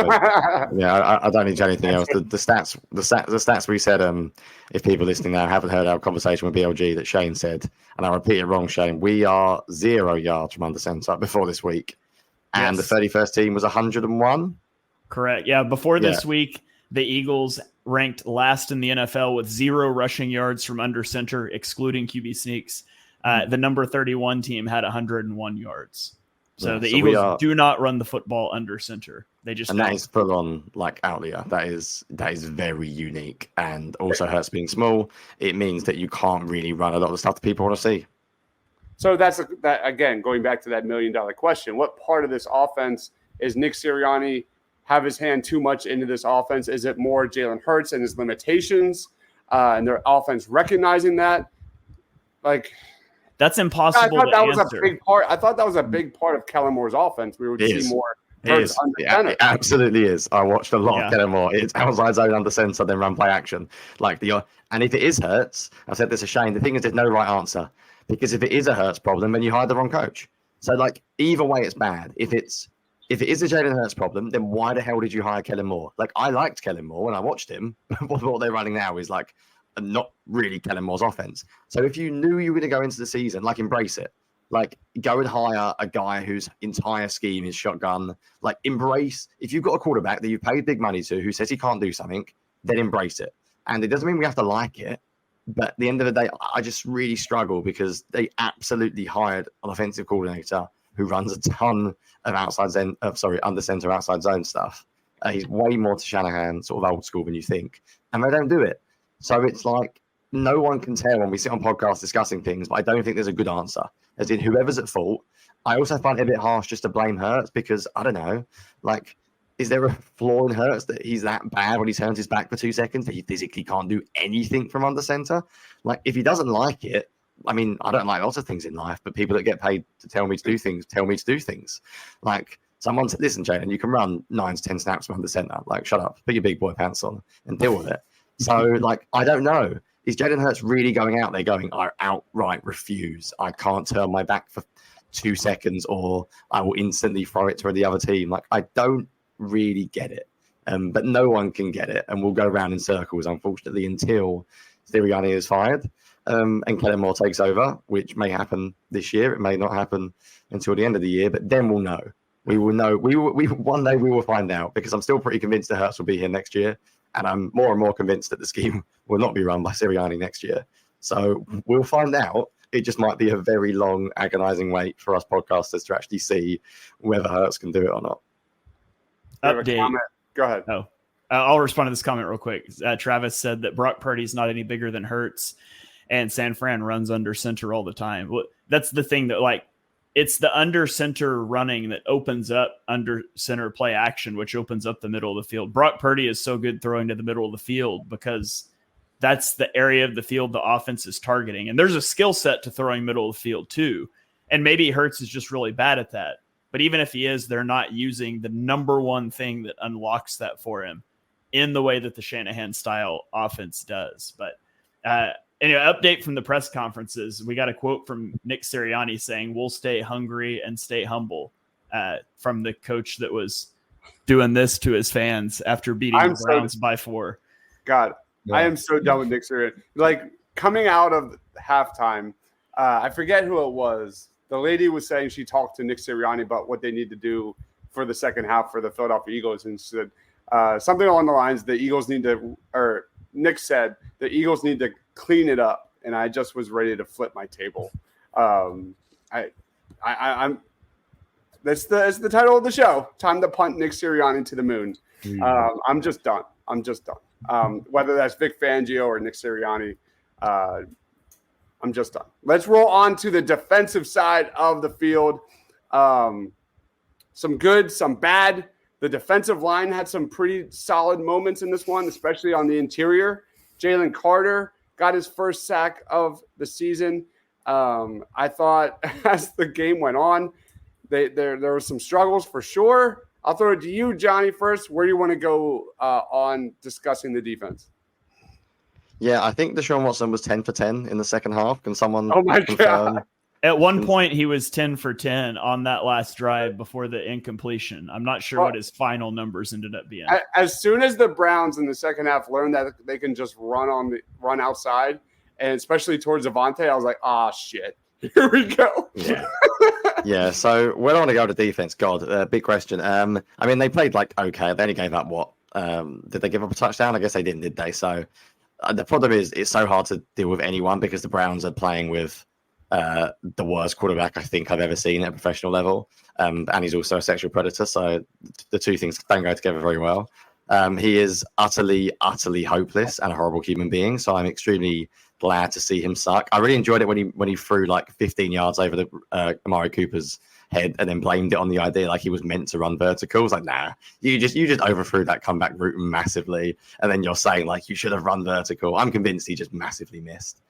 Speaker 9: yeah, I don't need anything else. The stats we said. If people listening now haven't heard our conversation with BLG that Shane said, and I repeat it wrong, Shane, we are 0 yards from under center before this week, and the 31st team was 101. Correct.
Speaker 7: Yeah, before this week, the Eagles ranked last in the NFL with 0 rushing yards from under center, excluding QB sneaks. The number 31 team had 101 yards. So the Eagles do not run the football under center. They just
Speaker 9: that is full on like outlier. That is very unique, and also Hurts being small. It means that you can't really run a lot of the stuff that people want to see.
Speaker 6: So that again, going back to that $1 million question. What part of this offense is Nick Sirianni have his hand too much into this offense? Is it more Jalen Hurts and his limitations, and their offense recognizing that? Like.
Speaker 7: That's impossible to answer.
Speaker 6: Was a big part. I thought that was a big part of Kellen Moore's offense. We would see more Hurts under center.
Speaker 9: It absolutely is. I watched a lot of Kellen Moore. It's outside zone under center, then run play action. And if it is Hurts, I said this a Shane. The thing is, there's no right answer, because if it is a Hurts problem, then you hire the wrong coach. So like either way, it's bad. If it is a Jalen Hurts problem, then why the hell did you hire Kellen Moore? Like, I liked Kellen Moore when I watched him. What they're running now is like not really Kellen Moore's offense. So if you knew you were going to go into the season, like, embrace it. Like, go and hire a guy whose entire scheme is shotgun. Like, embrace, if you've got a quarterback that you've paid big money to who says he can't do something, then embrace it. And it doesn't mean we have to like it, but at the end of the day, I just really struggle because they absolutely hired an offensive coordinator who runs a ton of under center outside zone stuff. He's way more to Shanahan, sort of old school than you think, and they don't do it. So it's like no one can tell when we sit on podcasts discussing things, but I don't think there's a good answer. As in, whoever's at fault. I also find it a bit harsh just to blame Hurts because, I don't know, like, is there a flaw in Hurts that he's that bad when he turns his back for 2 seconds that he physically can't do anything from under center? Like, if he doesn't like it, I mean, I don't like lots of things in life, but people that get paid to tell me to do things, tell me to do things. Like, someone said, listen, Jalen, you can run 9 to 10 snaps from under center. Like, shut up, put your big boy pants on and deal with it. So, like, I don't know. Is Jalen Hurts really going out there going, I outright refuse. I can't turn my back for 2 seconds or I will instantly throw it to the other team. Like, I don't really get it. But no one can get it. And we'll go around in circles, unfortunately, until Sirianni is fired. and Kellen Moore takes over, which may happen this year. It may not happen until the end of the year, but then we'll know. We will know. One day we will find out, because I'm still pretty convinced that Hurts will be here next year, and I'm more and more convinced that the scheme will not be run by Sirianni next year. So we'll find out. It just might be a very long, agonizing wait for us podcasters to actually see whether Hurts can do it or not.
Speaker 7: Update.
Speaker 6: Go ahead.
Speaker 7: Oh, I'll respond to this comment real quick. Travis said that Brock Purdy's not any bigger than Hurts, and San Fran runs under center all the time. Well, that's the thing that, like, it's the under center running that opens up under center play action, which opens up the middle of the field. Brock Purdy is so good throwing to the middle of the field because that's the area of the field the offense is targeting. And there's a skill set to throwing middle of the field too. And maybe Hurts is just really bad at that. But even if he is, they're not using the number one thing that unlocks that for him in the way that the Shanahan style offense does. But anyway, update from the press conferences. We got a quote from Nick Sirianni saying, "We'll stay hungry and stay humble," from the coach that was doing this to his fans after beating the Browns by 4.
Speaker 6: God, I am so done with Nick Sirianni. Like, coming out of halftime, I forget who it was. The lady was saying she talked to Nick Sirianni about what they need to do for the second half for the Philadelphia Eagles, and said something along the lines, the Eagles need to, or Nick said, the Eagles need to clean it up. And I just was ready to flip my table. I'm that's the title of the show. Time to punt Nick Sirianni to the moon. I'm just done. Whether that's Vic Fangio or Nick Sirianni, I'm just done. Let's roll on to the defensive side of the field. Some good, some bad. The defensive line had some pretty solid moments in this one, especially on the interior. Jalen Carter got his first sack of the season. I thought as the game went on, there were some struggles for sure. I'll throw it to you, Jonny, first. Where do you want to go on discussing the defense?
Speaker 9: Yeah, I think Deshaun Watson was 10 for 10 in the second half. Can someone confirm?
Speaker 7: God. At one point, he was 10 for 10 on that last drive before the incompletion. I'm not sure what his final numbers ended up being.
Speaker 6: As soon as the Browns in the second half learned that they can just run outside, and especially towards Avante, I was like, shit, here we go.
Speaker 9: Yeah. Yeah, so where do I want to go to defense? God, big question. I mean, they played okay. They only gave up what? Did they give up a touchdown? I guess they didn't, did they? So the problem is it's so hard to deal with anyone because the Browns are playing with the worst quarterback I think I've ever seen at a professional level. And he's also a sexual predator. So the two things don't go together very well. He is utterly, utterly hopeless and a horrible human being. So I'm extremely glad to see him suck. I really enjoyed it when he threw 15 yards over the Amari Cooper's head and then blamed it on the idea he was meant to run vertical. It's nah, you just overthrew that comeback route massively. And then you're saying you should have run vertical. I'm convinced he just massively missed.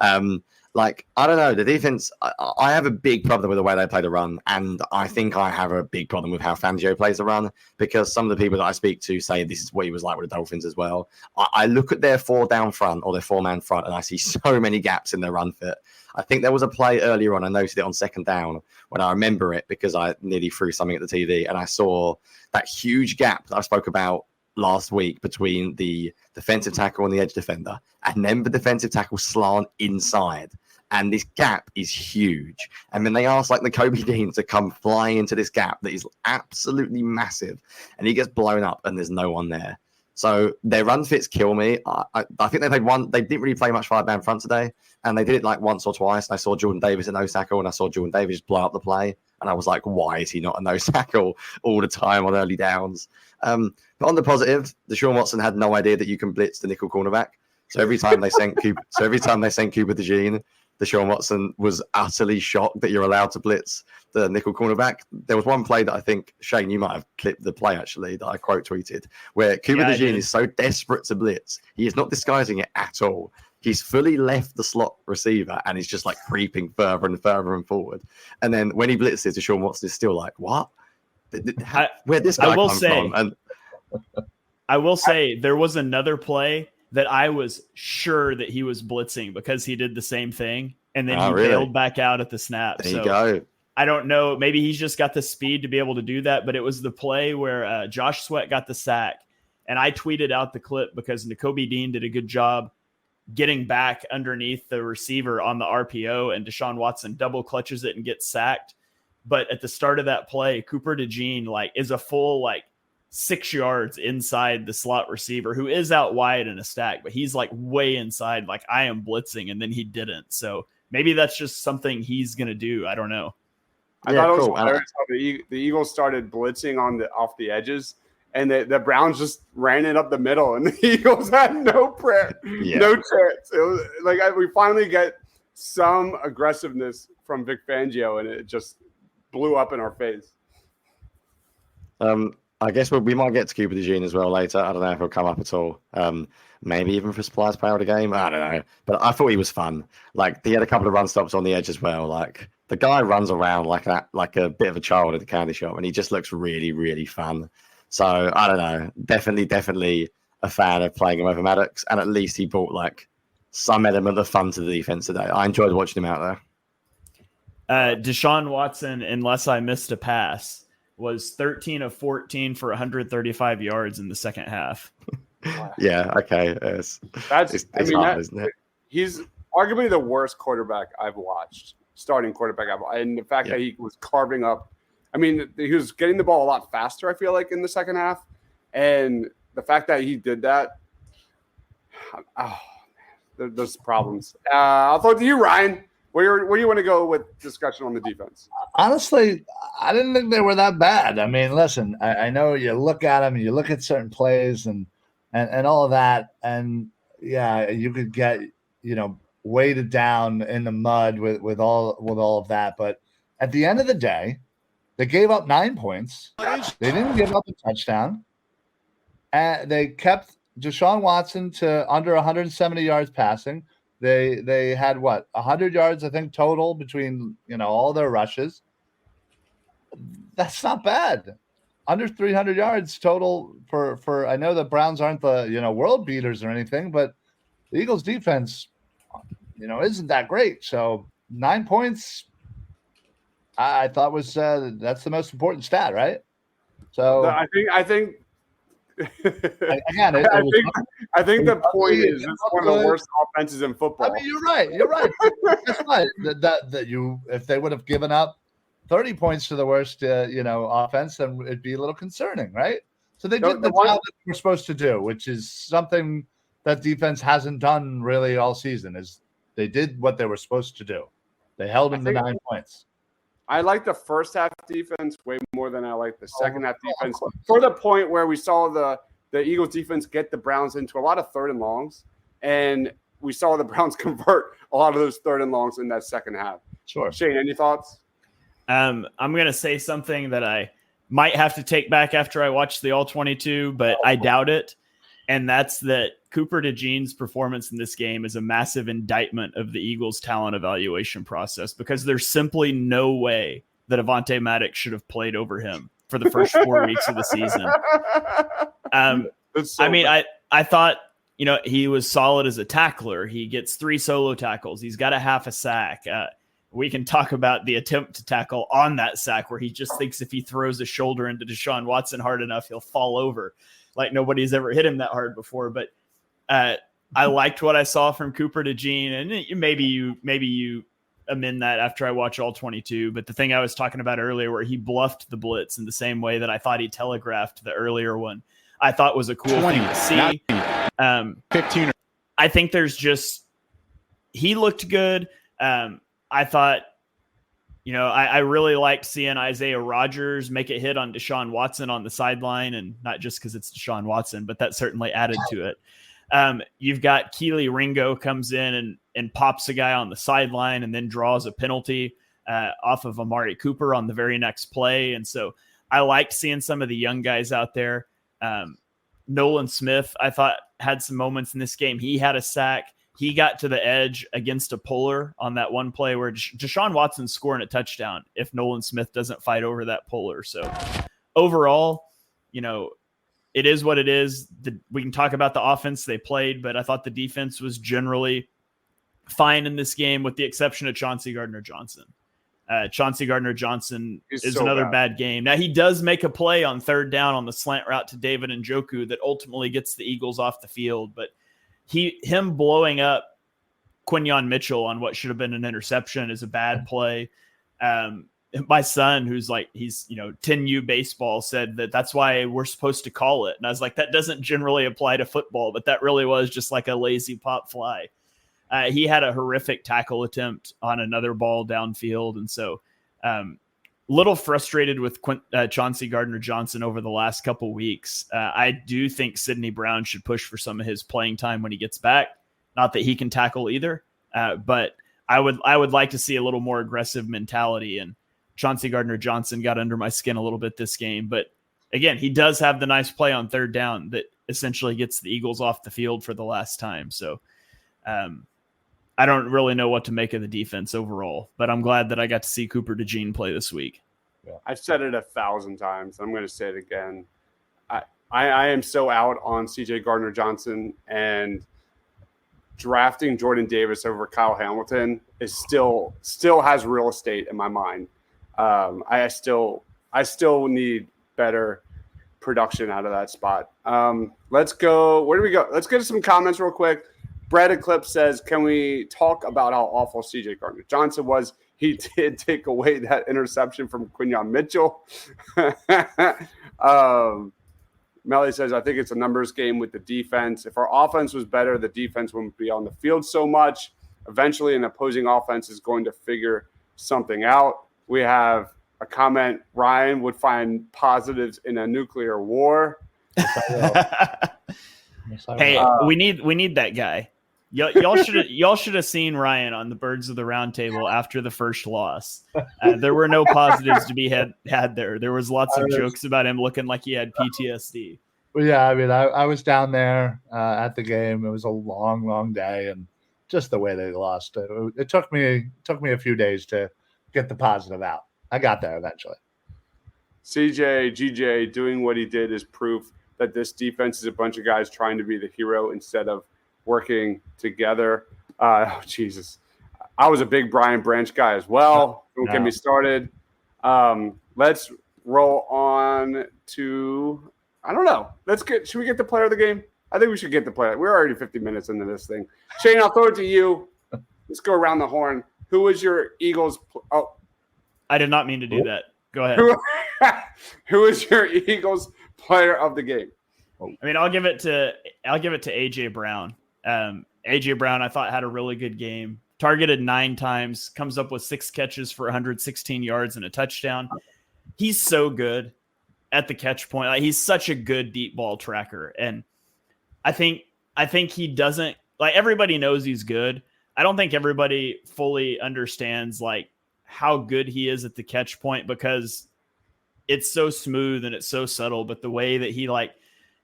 Speaker 9: I don't know, the defense, I have a big problem with the way they play the run, and I think I have a big problem with how Fangio plays the run, because some of the people that I speak to say this is what he was like with the Dolphins as well. I look at their 4-down front or their 4-man front, and I see so many gaps in their run fit. I think there was a play earlier on, I noted it on second down, when I remember it because I nearly threw something at the TV, and I saw that huge gap that I spoke about last week between the defensive tackle and the edge defender, and then the defensive tackle slant inside. And this gap is huge. And then they ask the Kobe Dean to come flying into this gap that is absolutely massive. And he gets blown up and there's no one there. So their run fits kill me. I think they played one. They didn't really play much 5-man front today. And they did it once or twice. And I saw Jordan Davis at nose tackle and I saw Jordan Davis blow up the play. And I was like, why is he not a nose tackle all the time on early downs? But on the positive, Deshaun Watson had no idea that you can blitz the nickel cornerback. So every time they sent Cooper DeJean, Deshaun Watson was utterly shocked that you're allowed to blitz the nickel cornerback. There was one play that I think, Shane, you might have clipped the play actually, that I quote tweeted, where Cooper DeJean is so desperate to blitz. He is not disguising it at all. He's fully left the slot receiver and he's just creeping further and further and forward. And then when he blitzes, Deshaun Watson is still what? Where'd this guy come from? And
Speaker 7: I will say there was another play that I was sure that he was blitzing because he did the same thing. And then he bailed back out at the snap.
Speaker 9: There you go.
Speaker 7: I don't know. Maybe he's just got the speed to be able to do that. But it was the play where Josh Sweat got the sack. And I tweeted out the clip because Nakobe Dean did a good job getting back underneath the receiver on the RPO, and Deshaun Watson double clutches it and gets sacked. But at the start of that play, Cooper DeJean is a full 6 yards inside the slot receiver who is out wide in a stack, but he's way inside, I am blitzing, and then he didn't. So maybe that's just something he's going to do. I don't know.
Speaker 6: I thought it was hilarious how the Eagles started blitzing off the edges, and the Browns just ran it up the middle, and the Eagles had no chance. It was we finally get some aggressiveness from Vic Fangio, and it just blew up in our face.
Speaker 9: I guess we might get to Cooper DeJean as well later. I don't know if he'll come up at all. Maybe even for surprise player of the game. I don't know. But I thought he was fun. He had a couple of run stops on the edge as well. The guy runs around like a bit of a child at the candy shop, and he just looks really, really fun. So I don't know. Definitely a fan of playing him over Maddox, and at least he brought some element of fun to the defense today. I enjoyed watching him out
Speaker 7: there. Deshaun Watson, unless I missed a pass, was 13 of 14 for 135 yards in the second half.
Speaker 9: Yeah, okay. It's hard, isn't it?
Speaker 6: He's arguably the worst quarterback I've watched, starting quarterback. And the fact that he was carving up, he was getting the ball a lot faster, I feel like, in the second half. And the fact that he did that, there's problems. I'll throw it to you, Ryan. Where do you want to go with discussion on the defense?
Speaker 8: Honestly, I didn't think they were that bad. Listen, I know you look at them and you look at certain plays and all of that, and you could get weighted down in the mud with all of that. But at the end of the day, they gave up 9 points. They didn't give up a touchdown, and they kept Deshaun Watson to under 170 yards passing. They had 100 yards, I think, total between all their rushes. That's not bad. Under 300 yards total for I know the Browns aren't the world beaters or anything, but the Eagles defense isn't that great. So 9 points, I thought was that's the most important stat, right? So
Speaker 6: I think. Again, I think the point is it's one of the worst offenses in football.
Speaker 8: You're right. That's right. That you, if they would have given up 30 points to the worst, offense, then it'd be a little concerning, right? So they did the job that they were supposed to do, which is something that defense hasn't done really all season. Is they did what they were supposed to do. They held them to 9 points.
Speaker 6: I like the first half defense way more than I like the second half defense. For the point where we saw the Eagles defense get the Browns into a lot of third and longs, and we saw the Browns convert a lot of those third and longs in that second half.
Speaker 8: Sure.
Speaker 6: Shane, any thoughts?
Speaker 7: I'm going to say something that I might have to take back after I watch the All 22, but I doubt it. And that's that Cooper DeJean's performance in this game is a massive indictment of the Eagles' talent evaluation process, because there's simply no way that Avonte Maddox should have played over him for the first 4 weeks of the season. I thought, he was solid as a tackler. He gets 3 solo tackles. He's got a half a sack. We can talk about the attempt to tackle on that sack where he just thinks if he throws a shoulder into Deshaun Watson hard enough, he'll fall over. Like nobody's ever hit him that hard before. But I liked what I saw from Cooper DeJean, and maybe you amend that after I watch all 22. But the thing I was talking about earlier, where he bluffed the blitz in the same way that I thought he telegraphed the earlier one, I thought was a cool thing to see.
Speaker 10: 15.
Speaker 7: I think he looked good. I thought, I really liked seeing Isaiah Rodgers make a hit on Deshaun Watson on the sideline, and not just because it's Deshaun Watson, but that certainly added to it. You've got Keely Ringo comes in and pops a guy on the sideline and then draws a penalty off of Amari Cooper on the very next play. And so I liked seeing some of the young guys out there. Nolan Smith, I thought, had some moments in this game. He had a sack. He got to the edge against a puller on that one play where Deshaun Watson's scoring a touchdown if Nolan Smith doesn't fight over that puller. So overall, it is what it is. We can talk about the offense they played, but I thought the defense was generally fine in this game, with the exception of Chauncey Gardner-Johnson. Chauncey Gardner-Johnson is another bad game. Now, he does make a play on third down on the slant route to David Njoku that ultimately gets the Eagles off the field, but him blowing up Quinyon Mitchell on what should have been an interception is a bad play. My son, who's like, he's, 10U baseball, said that's why we're supposed to call it. And I was like, that doesn't generally apply to football, but that really was just like a lazy pop fly. He had a horrific tackle attempt on another ball downfield. And so little frustrated with Chauncey Gardner-Johnson over the last couple weeks. I do think Sidney Brown should push for some of his playing time when he gets back. Not that he can tackle either, but I would like to see a little more aggressive mentality. And Chauncey Gardner-Johnson got under my skin a little bit this game. But again, he does have the nice play on third down that essentially gets the Eagles off the field for the last time. So I don't really know what to make of the defense overall, but I'm glad that I got to see Cooper DeJean play this week.
Speaker 6: Yeah. I've said it 1,000 times. I'm going to say it again. I am so out on CJ Gardner-Johnson, and drafting Jordan Davis over Kyle Hamilton is still has real estate in my mind. I still need better production out of that spot. Let's go. Where do we go? Let's get to some comments real quick. Brad Eclipse says, can we talk about how awful CJ Gardner-Johnson was? He did take away that interception from Quinyon Mitchell. Melly says, I think it's a numbers game with the defense. If our offense was better, the defense wouldn't be on the field so much. Eventually, an opposing offense is going to figure something out. We have a comment, Ryan would find positives in a nuclear war.
Speaker 7: Hey, we need that guy. Y'all should have seen Ryan on the Birds of the Round Table after the first loss. There were no positives to be had there. There was lots of jokes about him looking like he had PTSD.
Speaker 8: Well, yeah, I mean, I was down there at the game. It was a long, long day, and just the way they lost. It took me a few days to get the positive out. I got there eventually.
Speaker 6: GJ doing what he did is proof that this defense is a bunch of guys trying to be the hero instead of working together. Jesus. I was a big Brian Branch guy as well. Don't get me started. Let's roll on to, I don't know. Should we get the player of the game? I think we should get the player. We're already 50 minutes into this thing. Shane, I'll throw it to you. Let's go around the horn. Who was your Eagles?
Speaker 7: I did not mean to do that. Go ahead.
Speaker 6: Who is your Eagles player of the game?
Speaker 7: I mean, I'll give it to AJ Brown. AJ Brown, I thought, had a really good game. Targeted 9 times, comes up with 6 catches for 116 yards and a touchdown. He's so good at the catch point. Like, he's such a good deep ball tracker. And I think he doesn't, like, everybody knows he's good. I don't think everybody fully understands like how good he is at the catch point, because it's so smooth and it's so subtle, but the way that he like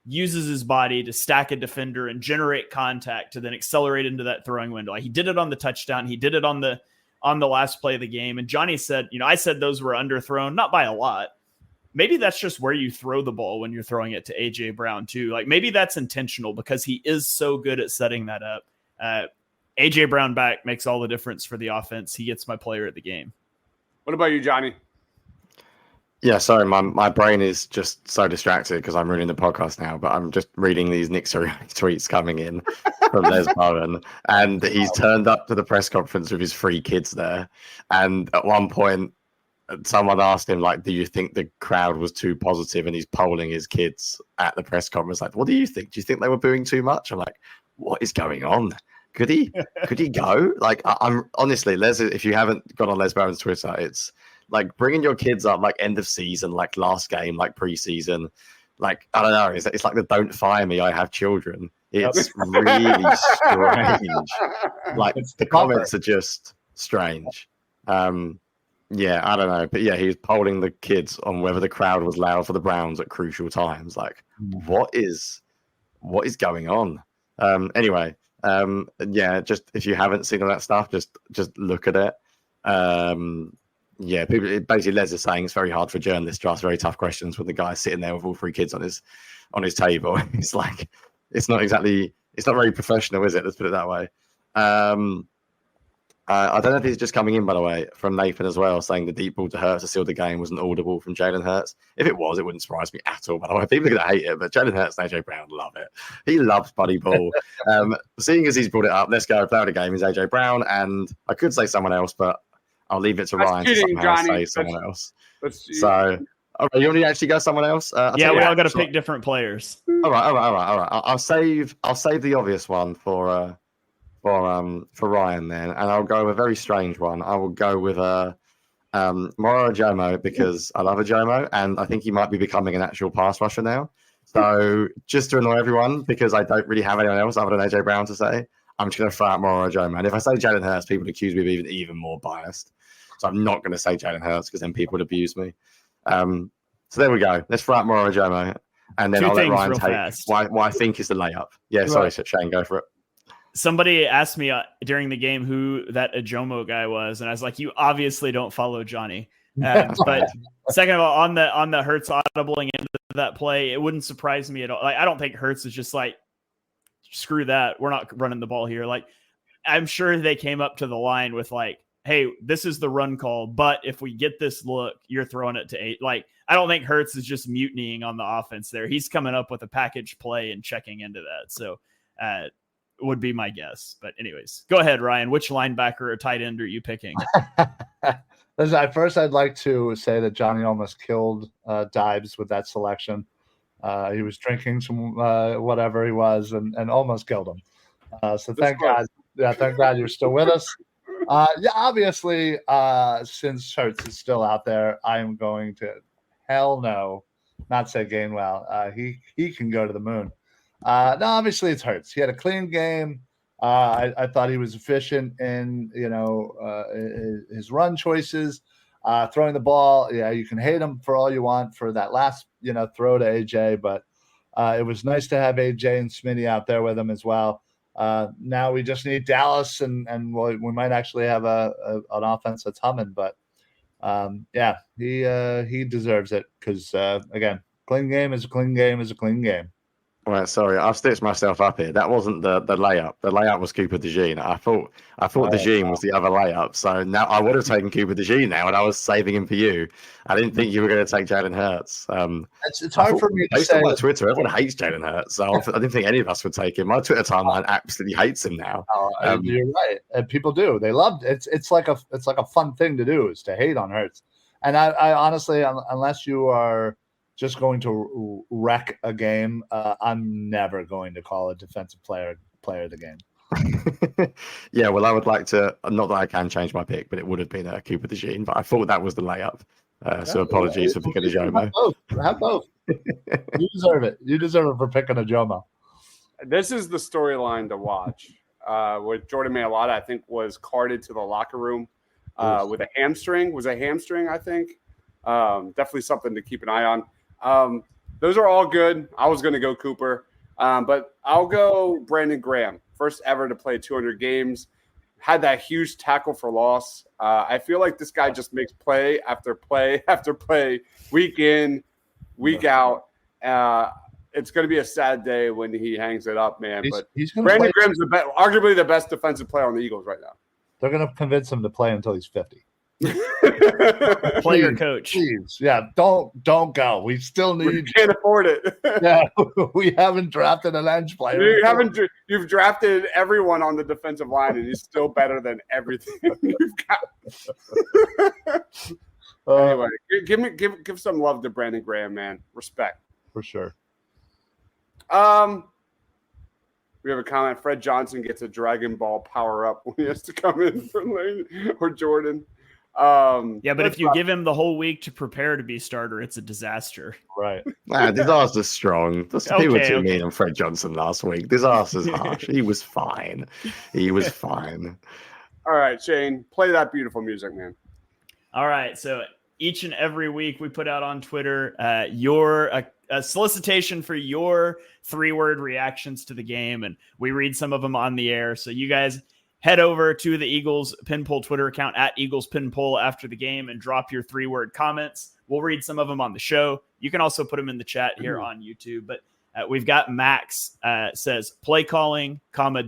Speaker 7: uses his body to stack a defender and generate contact to then accelerate into that throwing window. Like, he did it on the touchdown. He did it on the last play of the game. And Jonny said, I said those were underthrown, not by a lot. Maybe that's just where you throw the ball when you're throwing it to AJ Brown too. Like, maybe that's intentional because he is so good at setting that up. AJ Brown back makes all the difference for the offense. He gets my player of the game.
Speaker 6: What about you, Jonny?
Speaker 9: Yeah, sorry, my brain is just so distracted because I'm reading the podcast now, but I'm just reading these Nick Sirianni tweets coming in from Les Bowen, and he's turned up to the press conference with his 3 kids there. And at one point, someone asked him, like, do you think the crowd was too positive? And he's polling his kids at the press conference, like, what do you think? Do you think they were booing too much? I'm like, what is going on? Could he go? Like, I'm honestly, Les, if you haven't gone on Les Bowen's Twitter, it's like bringing your kids up like end of season, like last game, like preseason. Like, I don't know. It's like the don't fire me, I have children. It's really strange. Like, the comments are just strange. Yeah, I don't know. But yeah, he was polling the kids on whether the crowd was loud for the Browns at crucial times. Like, what is going on? Anyway. Yeah, just if you haven't seen all that stuff, just look at it. Yeah, people basically, Les is saying it's very hard for journalists to ask very tough questions when the guy's sitting there with all 3 kids on his table. It's like, it's not very professional, is it? Let's put it that way. I don't know if he's just coming in, by the way, from Nathan as well, saying the deep ball to Hurts to seal the game wasn't audible from Jalen Hurts. If it was, it wouldn't surprise me at all, by the way. People are going to hate it, but Jalen Hurts and AJ Brown love it. He loves buddy ball. Seeing as he's brought it up, let's go. Player of the game is AJ Brown, and I could say someone else, but I'll leave it to Ryan to somehow say someone else. So, all right, you want to actually go someone else?
Speaker 7: We all got to pick different players.
Speaker 9: All right. I'll save the obvious one for Ryan then, and I'll go with a very strange one. I will go with Moro Ajomo because I love Ajomo, and I think he might be becoming an actual pass rusher now. So just to annoy everyone, because I don't really have anyone else other than AJ Brown to say, I'm just going to throw out Moro Ajomo. And if I say Jalen Hurts, people accuse me of being even more biased. So I'm not going to say Jalen Hurts because then people would abuse me. So there we go. Let's throw out Moro Ajomo, and then I'll let Ryan take why I think is the layup. Yeah, sorry, Shane, go for it.
Speaker 7: Somebody asked me during the game who that Ajomo guy was, and I was like, "You obviously don't follow Jonny." But second of all, on the Hurts audibling into that play, it wouldn't surprise me at all. Like, I don't think Hurts is just like, "Screw that, we're not running the ball here." Like, I'm sure they came up to the line with like, "Hey, this is the run call, but if we get this look, you're throwing it to 8." Like, I don't think Hurts is just mutinying on the offense there. He's coming up with a package play and checking into that. So. Would be my guess. But anyways, go ahead, Ryan. Which linebacker or tight end are you picking?
Speaker 8: Listen, first I'd like to say that Jonny almost killed Deibs with that selection. He was drinking some whatever he was and almost killed him. So thank God. Yeah, thank God you're still with us. Obviously, since Hurts is still out there, I am going to not say Gainwell. He can go to the moon. No, obviously it's Hurts. He had a clean game. I thought he was efficient in his run choices, throwing the ball. Yeah, you can hate him for all you want for that last throw to AJ, but it was nice to have AJ and Smitty out there with him as well. Now we just need Dallas, and we might actually have an offense that's humming. But he deserves it because again, clean game is a clean game is a clean game.
Speaker 9: Right, sorry, I've stitched myself up here. That wasn't the layup. The layup was Cooper DeJean. I thought DeJean was the other layup. So now I would have taken Cooper DeJean now, and I was saving him for you. I didn't think you were going to take Jalen Hurts.
Speaker 8: It's hard for me to say.
Speaker 9: Based on my Twitter, everyone hates Jalen Hurts, so I didn't think any of us would take him. My Twitter timeline absolutely hates him now.
Speaker 8: You're right, and people do. They loved it. It's like a fun thing to do is to hate on Hurts. And I honestly, unless you are just going to wreck a game, I'm never going to call a defensive player of the game.
Speaker 9: Yeah, well, I would like to, not that I can change my pick, but it would have been Cooper DeJean, but I thought that was the layup. So apologies for picking Ajomo.
Speaker 8: Have both. You deserve it. You deserve it for picking Ajomo.
Speaker 6: This is the storyline to watch. With Jordan Mailata, I think, was carted to the locker room with a hamstring. Was a hamstring, I think. Definitely something to keep an eye on. Those are all good. I was going to go Cooper, but I'll go Brandon Graham. First ever to play 200 games. Had that huge tackle for loss. I feel like this guy just makes play after play after play, week in, week out. It's going to be a sad day when he hangs it up, man. But Brandon Graham's arguably the best defensive player on the Eagles right now.
Speaker 8: They're going to convince him to play until he's 50.
Speaker 7: Player coach.
Speaker 8: Please. Yeah, don't go. We still need.
Speaker 6: We can't afford it.
Speaker 8: Yeah, we haven't drafted an edge player.
Speaker 6: You've drafted everyone on the defensive line, and he's still better than everything you've got. Anyway, give some love to Brandon Graham, man. Respect
Speaker 8: for sure.
Speaker 6: We have a comment. Fred Johnson gets a Dragon Ball power up when he has to come in for Lane or Jordan.
Speaker 7: But if you give him the whole week to prepare to be starter, it's a disaster.
Speaker 8: Right.
Speaker 9: Disaster's strong. People were too mean on Fred Johnson last week. Disaster's harsh. He was fine.
Speaker 6: All right, Shane, play that beautiful music, man.
Speaker 7: All right. So each and every week we put out on Twitter a solicitation for your 3-word reactions to the game, and we read some of them on the air. So you guys head over to the Eagles Pinpoll Twitter account at Eagles Pinpoll after the game and drop your 3-word comments. We'll read some of them on the show. You can also put them in the chat here on YouTube. But we've got Max says play calling,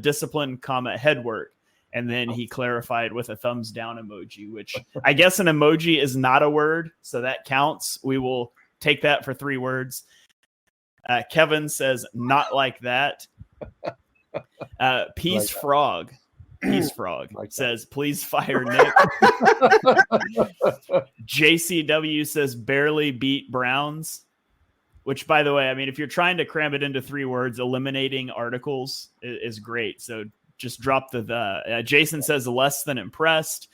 Speaker 7: discipline, head work. And then he clarified with a thumbs down emoji, which I guess an emoji is not a word, so that counts. We will take that for 3 words. Kevin says, not like that. Peace Frog says, please fire Nick. JCW says, barely beat Browns. Which, by the way, I mean, if you're trying to cram it into 3 words, eliminating articles is great. So just drop the. Jason says less than impressed.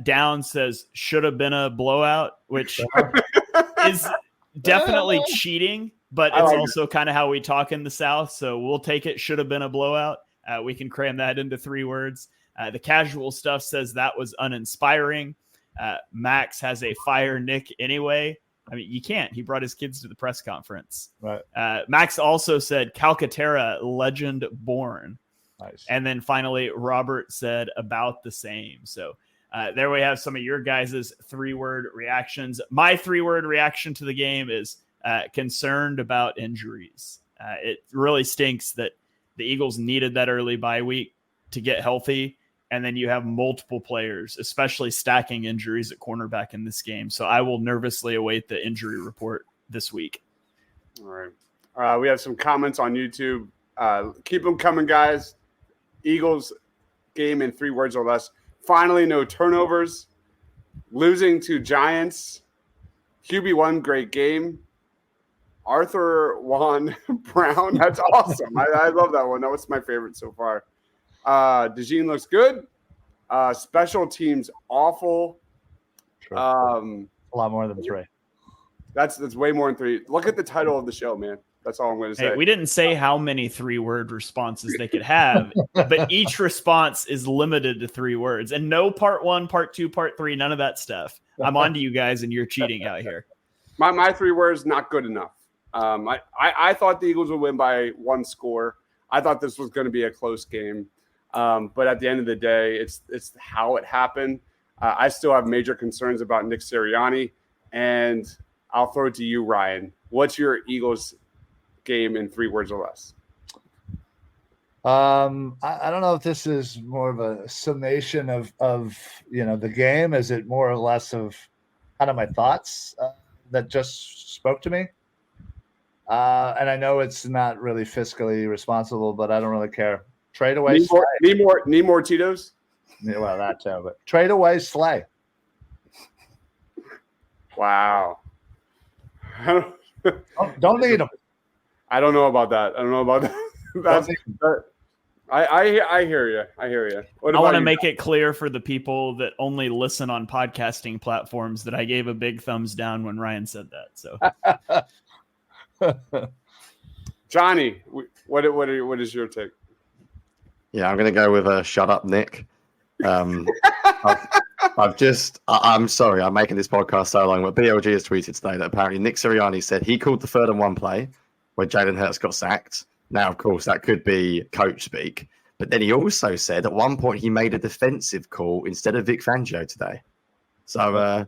Speaker 7: Down says should have been a blowout, which is definitely cheating, but it's also kind of how we talk in the South. So we'll take it. Should have been a blowout. We can cram that into 3 words. The casual stuff says that was uninspiring. Max has a fire Nick anyway. I mean, you can't. He brought his kids to the press conference.
Speaker 8: Right.
Speaker 7: Max also said Calcaterra, legend born.
Speaker 8: Nice.
Speaker 7: And then finally, Robert said about the same. So there we have some of your guys' 3-word reactions. My 3-word reaction to the game is concerned about injuries. It really stinks that the Eagles needed that early bye week to get healthy. And then you have multiple players, especially stacking injuries at cornerback in this game. So I will nervously await the injury report this week.
Speaker 6: All right. We have some comments on YouTube. Keep them coming, guys. Eagles game in 3 words or less. Finally, no turnovers. Losing to Giants. QB1, great game. Arthur Juan Brown. That's awesome. I love that one. That was my favorite so far. DeJean looks good. Special teams awful.
Speaker 8: Sure. A lot more than 3.
Speaker 6: That's way more than 3. Look at the title of the show, man. That's all I'm going to say.
Speaker 7: Hey, we didn't say how many 3-word responses they could have, but each response is limited to 3 words. And no part 1, part 2, part 3, none of that stuff. I'm on to you guys, and you're cheating out here.
Speaker 6: My 3 words, not good enough. I thought the Eagles would win by 1 score. I thought this was going to be a close game. But at the end of the day, it's how it happened. I still have major concerns about Nick Sirianni, and I'll throw it to you, Ryan. What's your Eagles game in 3 words or less?
Speaker 8: I don't know if this is more of a summation of the game. Is it more or less of kind of my thoughts that just spoke to me? And I know it's not really fiscally responsible, but I don't really care. Trade away
Speaker 6: need more Tito's?
Speaker 8: Yeah, well, that too, but trade away Slay.
Speaker 6: Wow.
Speaker 8: Don't need him.
Speaker 6: I don't know about that. I hear you. I
Speaker 7: want to make it clear for the people that only listen on podcasting platforms that I gave a big thumbs down when Ryan said that. So,
Speaker 6: Jonny, what is your take?
Speaker 9: Yeah, I'm going to go with a shut up, Nick. I'm sorry, I'm making this podcast so long, but BLG has tweeted today that apparently Nick Sirianni said he called the 3rd and 1 play where Jalen Hurts got sacked. Now, of course, that could be coach speak, but then he also said at one point he made a defensive call instead of Vic Fangio today. So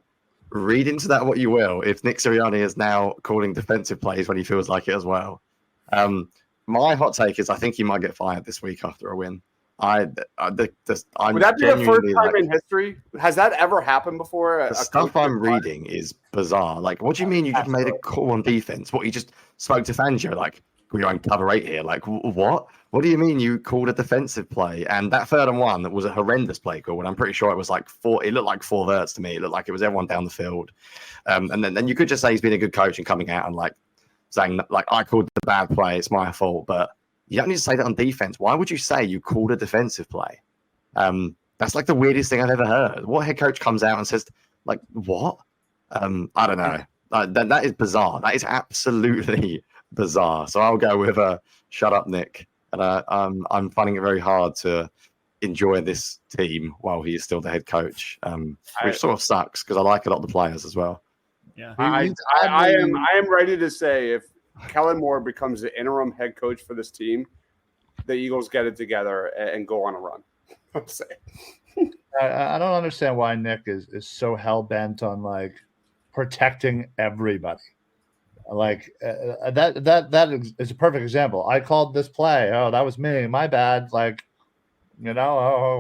Speaker 9: read into that what you will. If Nick Sirianni is now calling defensive plays when he feels like it as well. My hot take is I think he might get fired this week after a win.
Speaker 6: Would that be the first time in history? Has that ever happened before?
Speaker 9: The stuff I'm reading is bizarre. Like, what do you mean you just made a call on defense? What, you just spoke to Fangio? Like, we're on cover 8 here. Like, what? What do you mean you called a defensive play? And that 3rd and 1 was a horrendous play call. And I'm pretty sure it was like 4. It looked like 4 verts to me. It looked like it was everyone down the field. And then you could just say he's been a good coach and coming out and like saying like I called the bad play. It's my fault. But you don't need to say that on defense. Why would you say you called a defensive play? That's like the weirdest thing I've ever heard. What head coach comes out and says, like, what? I don't know. That is bizarre. That is absolutely bizarre. So I'll go with a shut up, Nick. And I'm finding it very hard to enjoy this team while he is still the head coach, which sort of sucks because I like a lot of the players as well.
Speaker 7: Yeah,
Speaker 6: I am ready to say if Kellen Moore becomes the interim head coach for this team, the Eagles get it together and go on a run. I'm saying.
Speaker 8: I don't understand why Nick is so hell bent on like protecting everybody. Like that is a perfect example. I called this play. Oh, that was me. My bad. Like, You know,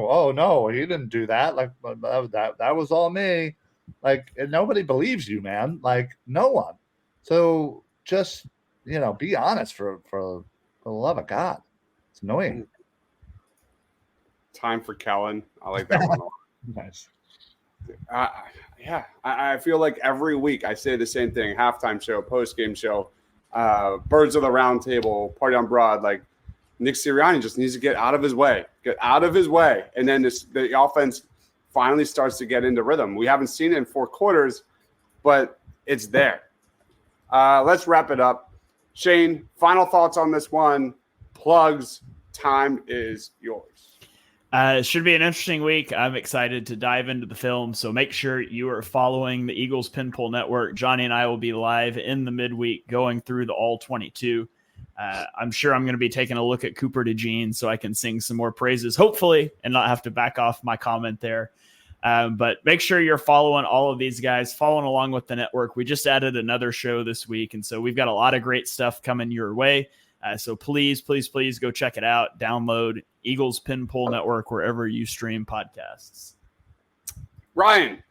Speaker 8: oh no, he didn't do that. Like that was all me. Like, and nobody believes you, man. Like, no one. So just, be honest for the love of God. It's annoying.
Speaker 6: Time for Kellen. I like that one a lot.
Speaker 8: Nice.
Speaker 6: I feel like every week I say the same thing. Halftime show, post-game show, birds of the round table, party on broad. Like, Nick Sirianni just needs to get out of his way. And then the offense finally starts to get into rhythm. We haven't seen it in 4 quarters, but it's there. Let's wrap it up. Shane, final thoughts on this one. Plugs, time is yours.
Speaker 7: It should be an interesting week. I'm excited to dive into the film, so make sure you are following the Eagles Pinpool Network. Jonny and I will be live in the midweek going through the all 22. I'm sure I'm going to be taking a look at Cooper DeJean so I can sing some more praises, hopefully, and not have to back off my comment there. But make sure you're following all of these guys, following along with the network. We just added another show this week, and so we've got a lot of great stuff coming your way. So please go check it out. Download Eagles Pinpool Network wherever you stream podcasts.
Speaker 6: Ryan,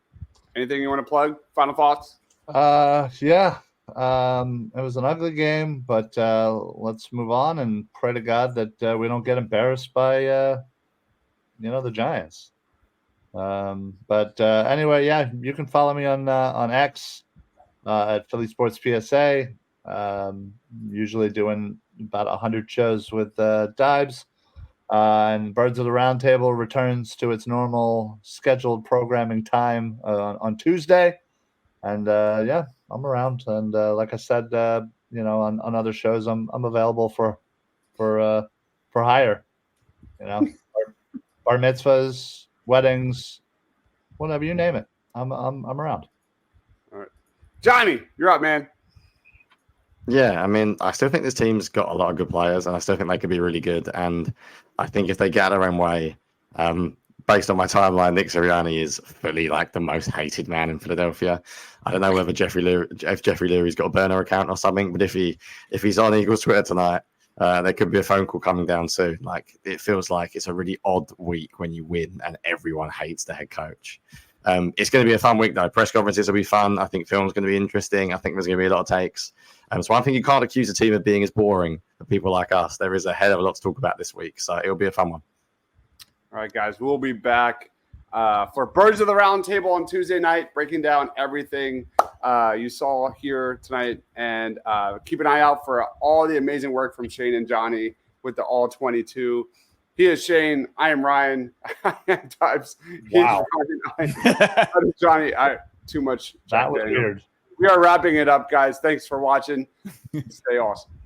Speaker 6: anything you want to plug? Final thoughts?
Speaker 8: Yeah. It was an ugly game, but let's move on and pray to God that we don't get embarrassed by the Giants. But anyway, yeah, you can follow me on X at Philly Sports PSA. Usually doing about 100 shows with Deibs. And Birds of the Round Table returns to its normal scheduled programming time on Tuesday. And I'm around. And like I said, on other shows, I'm available for hire. Bar mitzvahs, weddings, whatever you name it. I'm around.
Speaker 6: All right, Jonny, you're up, man.
Speaker 9: Yeah, I mean, I still think this team's got a lot of good players, and I still think they could be really good. And I think if they get their own way, based on my timeline, Nick Sirianni is fully like the most hated man in Philadelphia. I don't know whether Jeffrey Leary's got a burner account or something, but if he's on Eagles Twitter tonight, there could be a phone call coming down soon. Like, it feels like it's a really odd week when you win and everyone hates the head coach. It's going to be a fun week, though. Press conferences will be fun. I think film's going to be interesting. I think there's going to be a lot of takes. So I think you can't accuse a team of being as boring for people like us. There is a hell of a lot to talk about this week, so it'll be a fun one.
Speaker 6: All right, guys, we'll be back for Birds of the Round Table on Tuesday night, breaking down everything you saw here tonight. And keep an eye out for all the amazing work from Shane and Jonny with the All 22. He is Shane. I am Ryan. I am Deibs.
Speaker 8: Wow.
Speaker 6: Jonny, too much.
Speaker 8: That was weird.
Speaker 6: We are wrapping it up, guys. Thanks for watching. Stay awesome.